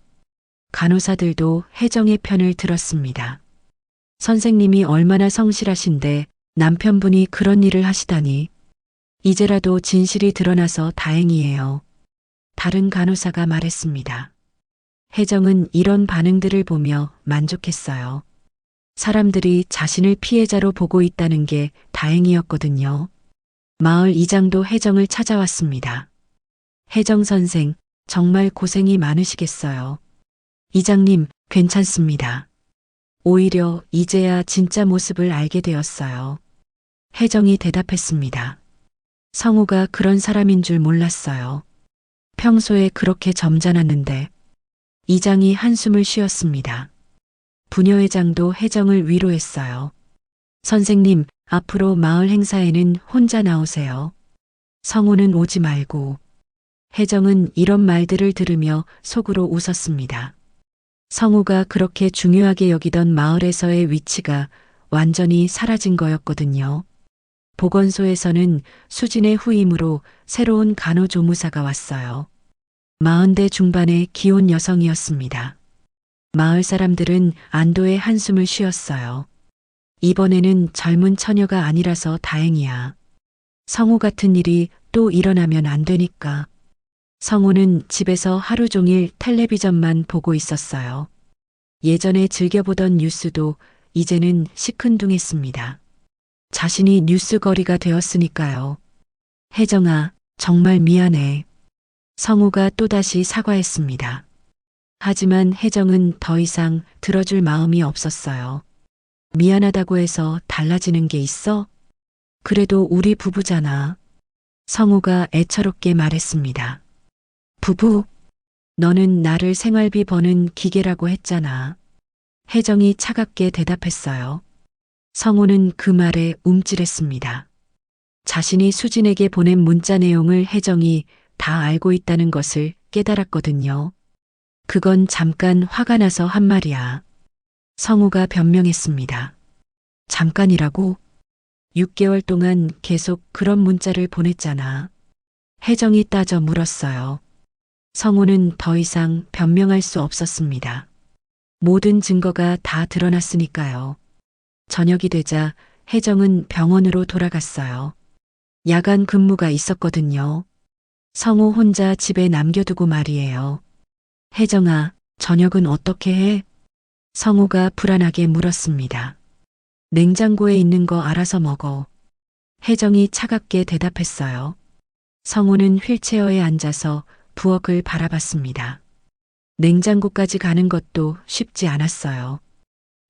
Speaker 1: 간호사들도 혜정의 편을 들었습니다. 선생님이 얼마나 성실하신데 남편분이 그런 일을 하시다니. 이제라도 진실이 드러나서 다행이에요. 다른 간호사가 말했습니다. 혜정은 이런 반응들을 보며 만족했어요. 사람들이 자신을 피해자로 보고 있다는 게 다행이었거든요. 마을 이장도 혜정을 찾아왔습니다. 혜정 선생, 정말 고생이 많으시겠어요. 이장님, 괜찮습니다. 오히려 이제야 진짜 모습을 알게 되었어요. 혜정이 대답했습니다. 성우가 그런 사람인 줄 몰랐어요. 평소에 그렇게 점잖았는데. 이장이 한숨을 쉬었습니다. 부녀회장도 혜정을 위로했어요. 선생님, 앞으로 마을 행사에는 혼자 나오세요. 성우는 오지 말고. 혜정은 이런 말들을 들으며 속으로 웃었습니다. 성우가 그렇게 중요하게 여기던 마을에서의 위치가 완전히 사라진 거였거든요. 보건소에서는 수진의 후임으로 새로운 간호조무사가 왔어요. 40대 중반의 기혼 여성이었습니다. 마을 사람들은 안도의 한숨을 쉬었어요. 이번에는 젊은 처녀가 아니라서 다행이야. 성우 같은 일이 또 일어나면 안 되니까. 성우는 집에서 하루 종일 텔레비전만 보고 있었어요. 예전에 즐겨보던 뉴스도 이제는 시큰둥했습니다. 자신이 뉴스거리가 되었으니까요. 혜정아, 정말 미안해. 성우가 또다시 사과했습니다. 하지만 혜정은 더 이상 들어줄 마음이 없었어요. 미안하다고 해서 달라지는 게 있어? 그래도 우리 부부잖아. 성우가 애처롭게 말했습니다. 부부? 너는 나를 생활비 버는 기계라고 했잖아. 혜정이 차갑게 대답했어요. 성우는 그 말에 움찔했습니다. 자신이 수진에게 보낸 문자 내용을 혜정이 다 알고 있다는 것을 깨달았거든요. 그건 잠깐 화가 나서 한 말이야. 성우가 변명했습니다. 잠깐이라고? 6개월 동안 계속 그런 문자를 보냈잖아. 혜정이 따져 물었어요. 성우는 더 이상 변명할 수 없었습니다. 모든 증거가 다 드러났으니까요. 저녁이 되자 혜정은 병원으로 돌아갔어요. 야간 근무가 있었거든요. 성우 혼자 집에 남겨두고 말이에요. 혜정아, 저녁은 어떻게 해? 성우가 불안하게 물었습니다. 냉장고에 있는 거 알아서 먹어. 혜정이 차갑게 대답했어요. 성우는 휠체어에 앉아서 부엌을 바라봤습니다. 냉장고까지 가는 것도 쉽지 않았어요.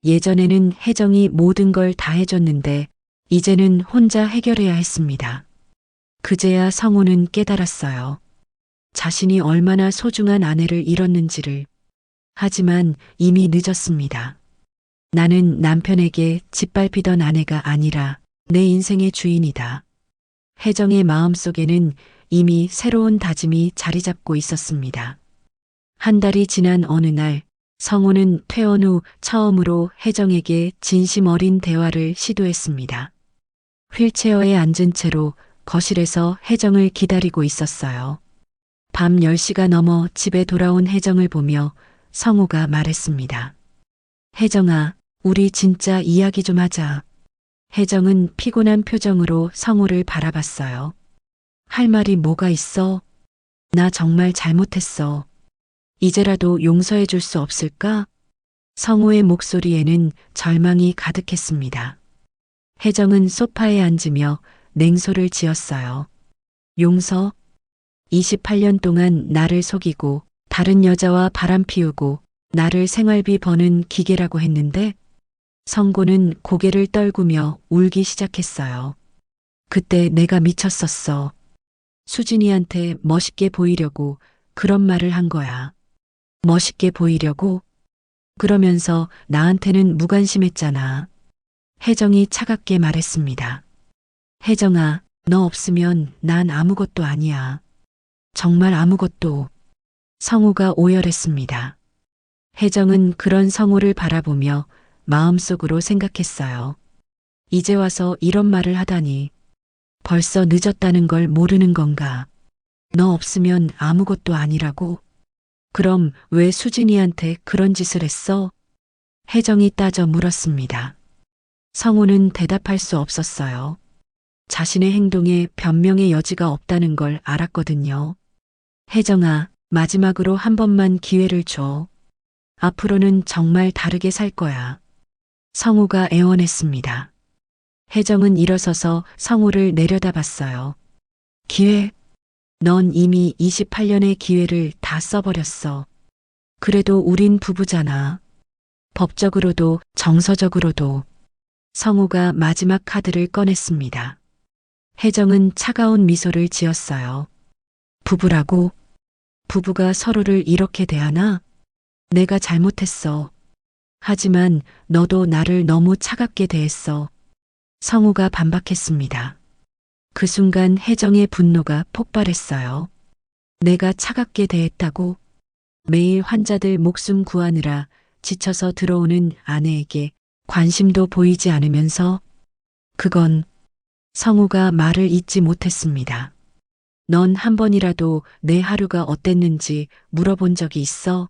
Speaker 1: 예전에는 혜정이 모든 걸 다 해줬는데 이제는 혼자 해결해야 했습니다. 그제야 성우는 깨달았어요. 자신이 얼마나 소중한 아내를 잃었는지를. 하지만 이미 늦었습니다. 나는 남편에게 짓밟히던 아내가 아니라 내 인생의 주인이다. 혜정의 마음속에는 이미 새로운 다짐이 자리 잡고 있었습니다. 한 달이 지난 어느 날 성우는 퇴원 후 처음으로 혜정에게 진심 어린 대화를 시도했습니다. 휠체어에 앉은 채로 거실에서 혜정을 기다리고 있었어요. 밤 10시가 넘어 집에 돌아온 혜정을 보며 성우가 말했습니다. 혜정아, 우리 진짜 이야기 좀 하자. 혜정은 피곤한 표정으로 성우를 바라봤어요. 할 말이 뭐가 있어? 나 정말 잘못했어. 이제라도 용서해 줄 수 없을까? 성우의 목소리에는 절망이 가득했습니다. 혜정은 소파에 앉으며 냉소를 지었어요. 용서? 28년 동안 나를 속이고 다른 여자와 바람 피우고 나를 생활비 버는 기계라고 했는데 성고는 고개를 떨구며 울기 시작했어요. 그때 내가 미쳤었어. 수진이한테 멋있게 보이려고 그런 말을 한 거야. 멋있게 보이려고? 그러면서 나한테는 무관심했잖아. 혜정이 차갑게 말했습니다. 혜정아, 너 없으면 난 아무것도 아니야. 정말 아무것도. 성우가 오열했습니다. 혜정은 그런 성우를 바라보며 마음속으로 생각했어요. 이제 와서 이런 말을 하다니. 벌써 늦었다는 걸 모르는 건가? 너 없으면 아무것도 아니라고? 그럼 왜 수진이한테 그런 짓을 했어? 혜정이 따져 물었습니다. 성우는 대답할 수 없었어요. 자신의 행동에 변명의 여지가 없다는 걸 알았거든요. 혜정아, 마지막으로 한 번만 기회를 줘. 앞으로는 정말 다르게 살 거야. 성우가 애원했습니다. 혜정은 일어서서 성우를 내려다봤어요. 기회? 넌 이미 28년의 기회를 다 써버렸어. 그래도 우린 부부잖아. 법적으로도 정서적으로도. 성우가 마지막 카드를 꺼냈습니다. 혜정은 차가운 미소를 지었어요. 부부라고? 부부가 서로를 이렇게 대하나? 내가 잘못했어. 하지만 너도 나를 너무 차갑게 대했어. 성우가 반박했습니다. 그 순간 혜정의 분노가 폭발했어요. 내가 차갑게 대했다고? 매일 환자들 목숨 구하느라 지쳐서 들어오는 아내에게 관심도 보이지 않으면서 그건 성우가 말을 잇지 못했습니다. 넌 한 번이라도 내 하루가 어땠는지 물어본 적이 있어?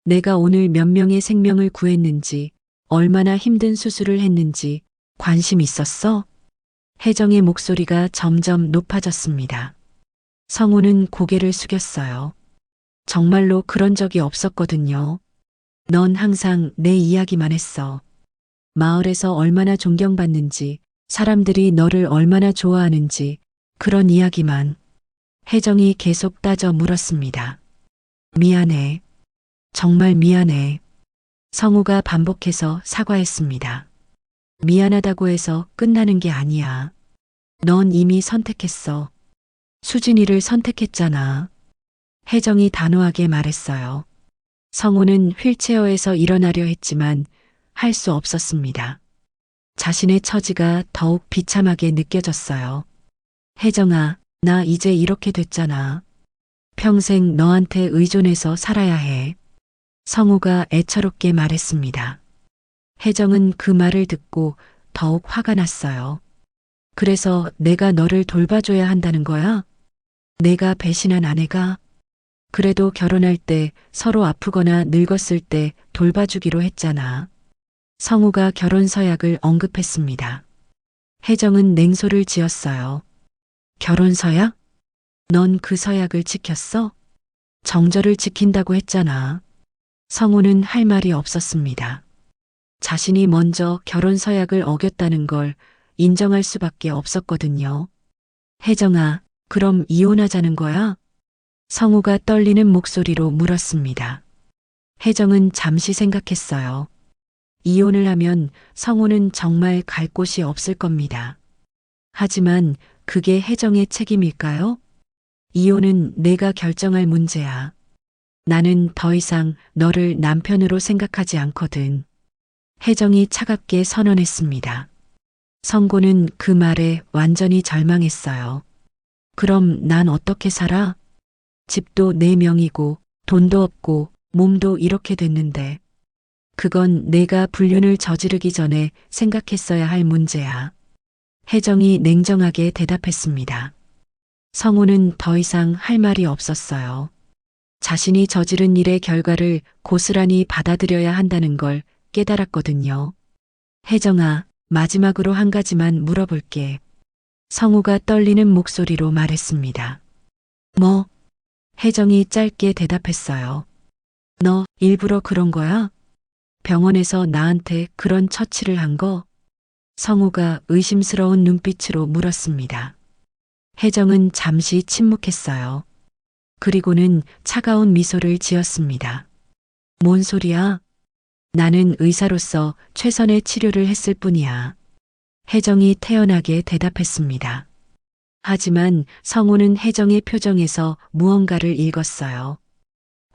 Speaker 1: 내가 오늘 몇 명의 생명을 구했는지, 얼마나 힘든 수술을 했는지 관심 있었어? 혜정의 목소리가 점점 높아졌습니다. 성우는 고개를 숙였어요. 정말로 그런 적이 없었거든요. 넌 항상 내 이야기만 했어. 마을에서 얼마나 존경받는지, 사람들이 너를 얼마나 좋아하는지 그런 이야기만. 혜정이 계속 따져 물었습니다. 미안해. 정말 미안해. 성우가 반복해서 사과했습니다. 미안하다고 해서 끝나는 게 아니야. 넌 이미 선택했어. 수진이를 선택했잖아. 혜정이 단호하게 말했어요. 성우는 휠체어에서 일어나려 했지만 할 수 없었습니다. 자신의 처지가 더욱 비참하게 느껴졌어요. 혜정아, 나 이제 이렇게 됐잖아. 평생 너한테 의존해서 살아야 해. 성우가 애처롭게 말했습니다. 혜정은 그 말을 듣고 더욱 화가 났어요. 그래서 내가 너를 돌봐줘야 한다는 거야? 내가 배신한 아내가? 그래도 결혼할 때 서로 아프거나 늙었을 때 돌봐주기로 했잖아. 성우가 결혼 서약을 언급했습니다. 혜정은 냉소를 지었어요. 결혼 서약? 넌 그 서약을 지켰어? 정절을 지킨다고 했잖아. 성우는 할 말이 없었습니다. 자신이 먼저 결혼 서약을 어겼다는 걸 인정할 수밖에 없었거든요. 혜정아, 그럼 이혼하자는 거야? 성우가 떨리는 목소리로 물었습니다. 혜정은 잠시 생각했어요. 이혼을 하면 성우는 정말 갈 곳이 없을 겁니다. 하지만 그게 혜정의 책임일까요? 이혼은 내가 결정할 문제야. 나는 더 이상 너를 남편으로 생각하지 않거든. 혜정이 차갑게 선언했습니다. 성고는 그 말에 완전히 절망했어요. 그럼 난 어떻게 살아? 집도 내 명이고 돈도 없고 몸도 이렇게 됐는데. 그건 내가 불륜을 저지르기 전에 생각했어야 할 문제야. 혜정이 냉정하게 대답했습니다. 성우는 더 이상 할 말이 없었어요. 자신이 저지른 일의 결과를 고스란히 받아들여야 한다는 걸 깨달았거든요. 혜정아, 마지막으로 한 가지만 물어볼게. 성우가 떨리는 목소리로 말했습니다. 뭐? 혜정이 짧게 대답했어요. 너 일부러 그런 거야? 병원에서 나한테 그런 처치를 한 거? 성우가 의심스러운 눈빛으로 물었습니다. 혜정은 잠시 침묵했어요. 그리고는 차가운 미소를 지었습니다. 뭔 소리야? 나는 의사로서 최선의 치료를 했을 뿐이야. 혜정이 태연하게 대답했습니다. 하지만 성우는 혜정의 표정에서 무언가를 읽었어요.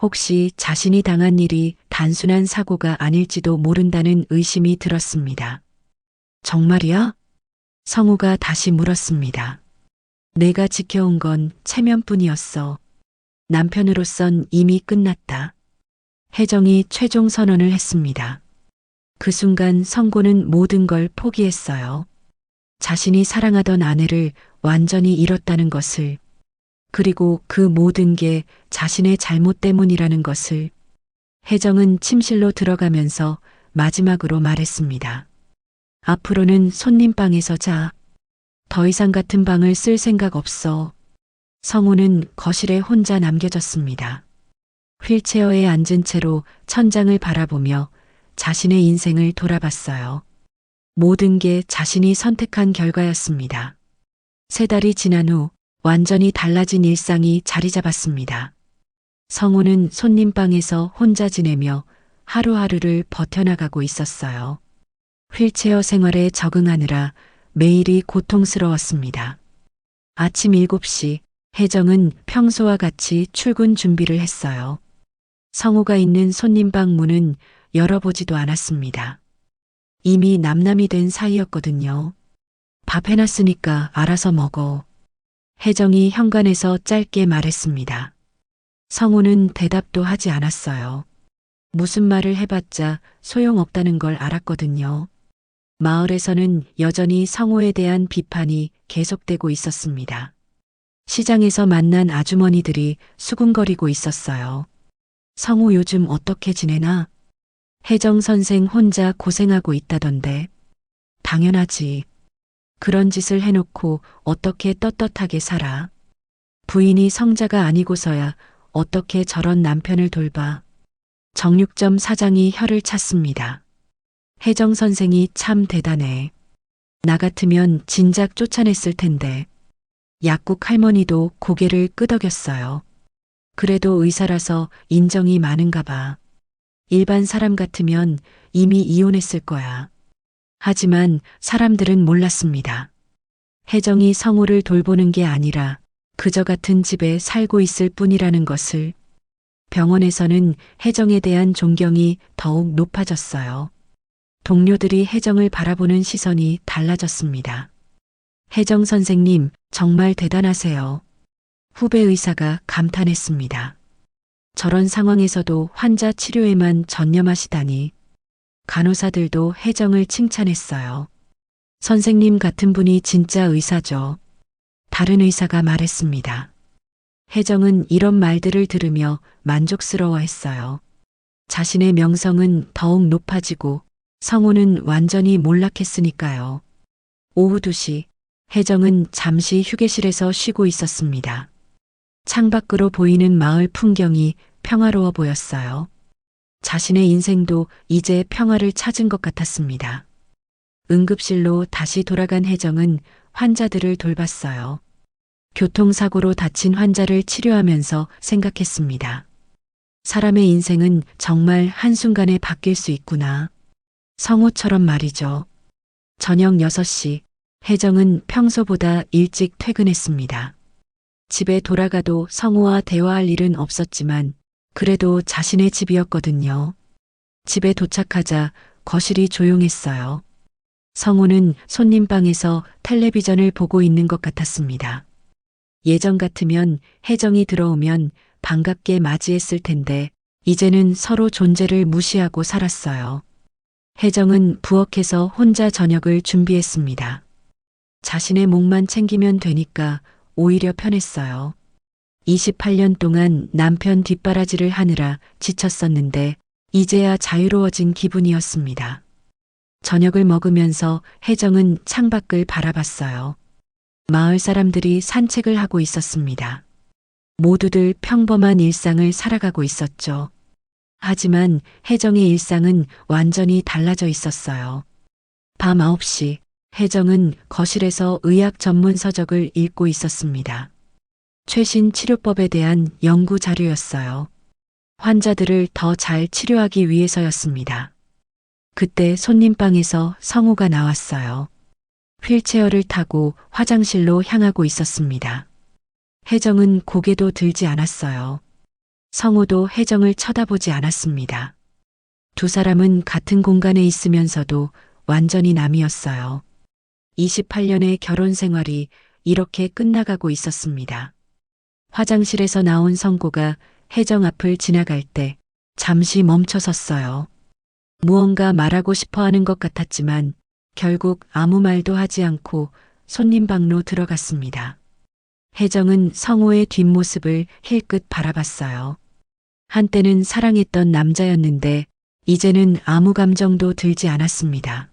Speaker 1: 혹시 자신이 당한 일이 단순한 사고가 아닐지도 모른다는 의심이 들었습니다. 정말이야? 성우가 다시 물었습니다. 내가 지켜온 건 체면뿐이었어. 남편으로선 이미 끝났다. 혜정이 최종 선언을 했습니다. 그 순간 성고는 모든 걸 포기했어요. 자신이 사랑하던 아내를 완전히 잃었다는 것을, 그리고 그 모든 게 자신의 잘못 때문이라는 것을. 혜정은 침실로 들어가면서 마지막으로 말했습니다. 앞으로는 손님방에서 자. 더 이상 같은 방을 쓸 생각 없어. 성우는 거실에 혼자 남겨졌습니다. 휠체어에 앉은 채로 천장을 바라보며 자신의 인생을 돌아봤어요. 모든 게 자신이 선택한 결과였습니다. 3달이 지난 후 완전히 달라진 일상이 자리 잡았습니다. 성우는 손님방에서 혼자 지내며 하루하루를 버텨나가고 있었어요. 휠체어 생활에 적응하느라 매일이 고통스러웠습니다. 아침 7시, 혜정은 평소와 같이 출근 준비를 했어요. 성우가 있는 손님방 문은 열어보지도 않았습니다. 이미 남남이 된 사이였거든요. 밥 해놨으니까 알아서 먹어. 혜정이 현관에서 짧게 말했습니다. 성우는 대답도 하지 않았어요. 무슨 말을 해봤자 소용없다는 걸 알았거든요. 마을에서는 여전히 성우에 대한 비판이 계속되고 있었습니다. 시장에서 만난 아주머니들이 수군거리고 있었어요. 성우 요즘 어떻게 지내나? 혜정 선생 혼자 고생하고 있다던데. 당연하지. 그런 짓을 해놓고 어떻게 떳떳하게 살아. 부인이 성자가 아니고서야 어떻게 저런 남편을 돌봐. 정육점 사장이 혀를 찼습니다. 혜정 선생이 참 대단해. 나 같으면 진작 쫓아냈을 텐데. 약국 할머니도 고개를 끄덕였어요. 그래도 의사라서 인정이 많은가 봐. 일반 사람 같으면 이미 이혼했을 거야. 하지만 사람들은 몰랐습니다. 혜정이 성우를 돌보는 게 아니라 그저 같은 집에 살고 있을 뿐이라는 것을. 병원에서는 혜정에 대한 존경이 더욱 높아졌어요. 동료들이 혜정을 바라보는 시선이 달라졌습니다. 혜정 선생님, 정말 대단하세요. 후배 의사가 감탄했습니다. 저런 상황에서도 환자 치료에만 전념하시다니. 간호사들도 혜정을 칭찬했어요. 선생님 같은 분이 진짜 의사죠. 다른 의사가 말했습니다. 혜정은 이런 말들을 들으며 만족스러워했어요. 자신의 명성은 더욱 높아지고 성우는 완전히 몰락했으니까요. 오후 2시, 혜정은 잠시 휴게실에서 쉬고 있었습니다. 창밖으로 보이는 마을 풍경이 평화로워 보였어요. 자신의 인생도 이제 평화를 찾은 것 같았습니다. 응급실로 다시 돌아간 혜정은 환자들을 돌봤어요. 교통사고로 다친 환자를 치료하면서 생각했습니다. 사람의 인생은 정말 한순간에 바뀔 수 있구나. 성우처럼 말이죠. 저녁 6시, 혜정은 평소보다 일찍 퇴근했습니다. 집에 돌아가도 성우와 대화할 일은 없었지만 그래도 자신의 집이었거든요. 집에 도착하자 거실이 조용했어요. 성우는 손님방에서 텔레비전을 보고 있는 것 같았습니다. 예전 같으면 혜정이 들어오면 반갑게 맞이했을 텐데 이제는 서로 존재를 무시하고 살았어요. 혜정은 부엌에서 혼자 저녁을 준비했습니다. 자신의 목만 챙기면 되니까 오히려 편했어요. 28년 동안 남편 뒷바라지를 하느라 지쳤었는데 이제야 자유로워진 기분이었습니다. 저녁을 먹으면서 혜정은 창밖을 바라봤어요. 마을 사람들이 산책을 하고 있었습니다. 모두들 평범한 일상을 살아가고 있었죠. 하지만 혜정의 일상은 완전히 달라져 있었어요. 밤 9시, 혜정은 거실에서 의학 전문 서적을 읽고 있었습니다. 최신 치료법에 대한 연구 자료였어요. 환자들을 더 잘 치료하기 위해서였습니다. 그때 손님방에서 성우가 나왔어요. 휠체어를 타고 화장실로 향하고 있었습니다. 혜정은 고개도 들지 않았어요. 성우도 혜정을 쳐다보지 않았습니다. 두 사람은 같은 공간에 있으면서도 완전히 남이었어요. 28년의 결혼 생활이 이렇게 끝나가고 있었습니다. 화장실에서 나온 성고가 혜정 앞을 지나갈 때 잠시 멈춰 섰어요. 무언가 말하고 싶어 하는 것 같았지만 결국 아무 말도 하지 않고 손님방로 들어갔습니다. 혜정은 성우의 뒷모습을 힐끗 바라봤어요. 한때는 사랑했던 남자였는데 이제는 아무 감정도 들지 않았습니다.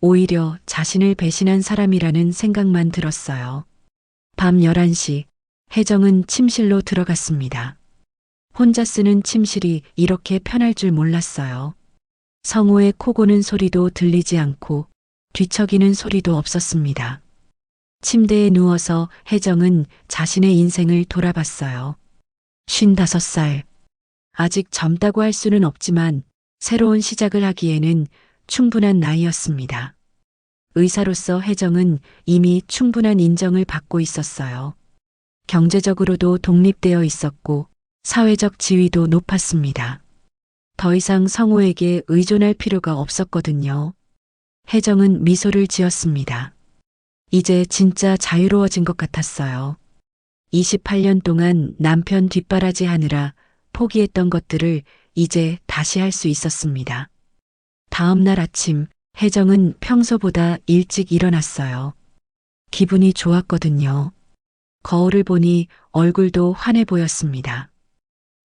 Speaker 1: 오히려 자신을 배신한 사람이라는 생각만 들었어요. 밤 11시, 혜정은 침실로 들어갔습니다. 혼자 쓰는 침실이 이렇게 편할 줄 몰랐어요. 성우의 코 고는 소리도 들리지 않고 뒤척이는 소리도 없었습니다. 침대에 누워서 혜정은 자신의 인생을 돌아봤어요. 55살. 아직 젊다고 할 수는 없지만 새로운 시작을 하기에는 충분한 나이였습니다. 의사로서 혜정은 이미 충분한 인정을 받고 있었어요. 경제적으로도 독립되어 있었고 사회적 지위도 높았습니다. 더 이상 성우에게 의존할 필요가 없었거든요. 혜정은 미소를 지었습니다. 이제 진짜 자유로워진 것 같았어요. 28년 동안 남편 뒷바라지 하느라 포기했던 것들을 이제 다시 할 수 있었습니다. 다음 날 아침, 혜정은 평소보다 일찍 일어났어요. 기분이 좋았거든요. 거울을 보니 얼굴도 환해 보였습니다.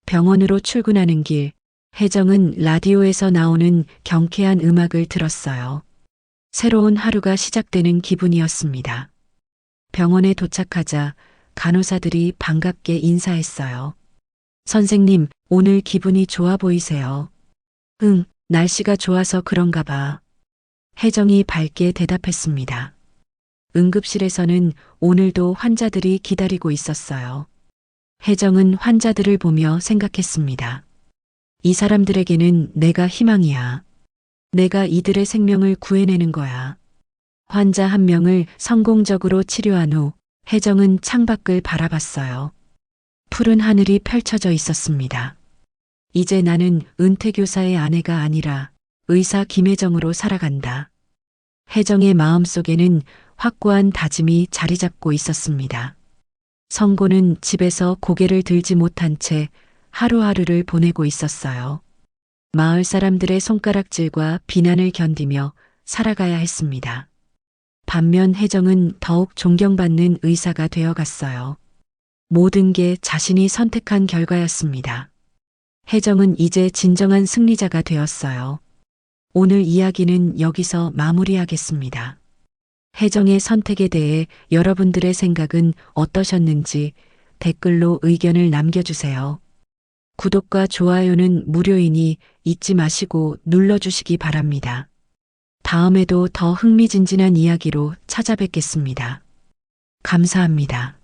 Speaker 1: 병원으로 출근하는 길, 혜정은 라디오에서 나오는 경쾌한 음악을 들었어요. 새로운 하루가 시작되는 기분이었습니다. 병원에 도착하자 간호사들이 반갑게 인사했어요. 선생님, 오늘 기분이 좋아 보이세요. 응, 날씨가 좋아서 그런가 봐. 혜정이 밝게 대답했습니다. 응급실에서는 오늘도 환자들이 기다리고 있었어요. 혜정은 환자들을 보며 생각했습니다. 이 사람들에게는 내가 희망이야. 내가 이들의 생명을 구해내는 거야. 환자 한 명을 성공적으로 치료한 후 혜정은 창밖을 바라봤어요. 푸른 하늘이 펼쳐져 있었습니다. 이제 나는 은퇴교사의 아내가 아니라 의사 김혜정으로 살아간다. 혜정의 마음속에는 확고한 다짐이 자리 잡고 있었습니다. 성고는 집에서 고개를 들지 못한 채 하루하루를 보내고 있었어요. 마을 사람들의 손가락질과 비난을 견디며 살아가야 했습니다. 반면 혜정은 더욱 존경받는 의사가 되어갔어요. 모든 게 자신이 선택한 결과였습니다. 혜정은 이제 진정한 승리자가 되었어요. 오늘 이야기는 여기서 마무리하겠습니다. 혜정의 선택에 대해 여러분들의 생각은 어떠셨는지 댓글로 의견을 남겨주세요. 구독과 좋아요는 무료이니 잊지 마시고 눌러주시기 바랍니다. 다음에도 더 흥미진진한 이야기로 찾아뵙겠습니다. 감사합니다.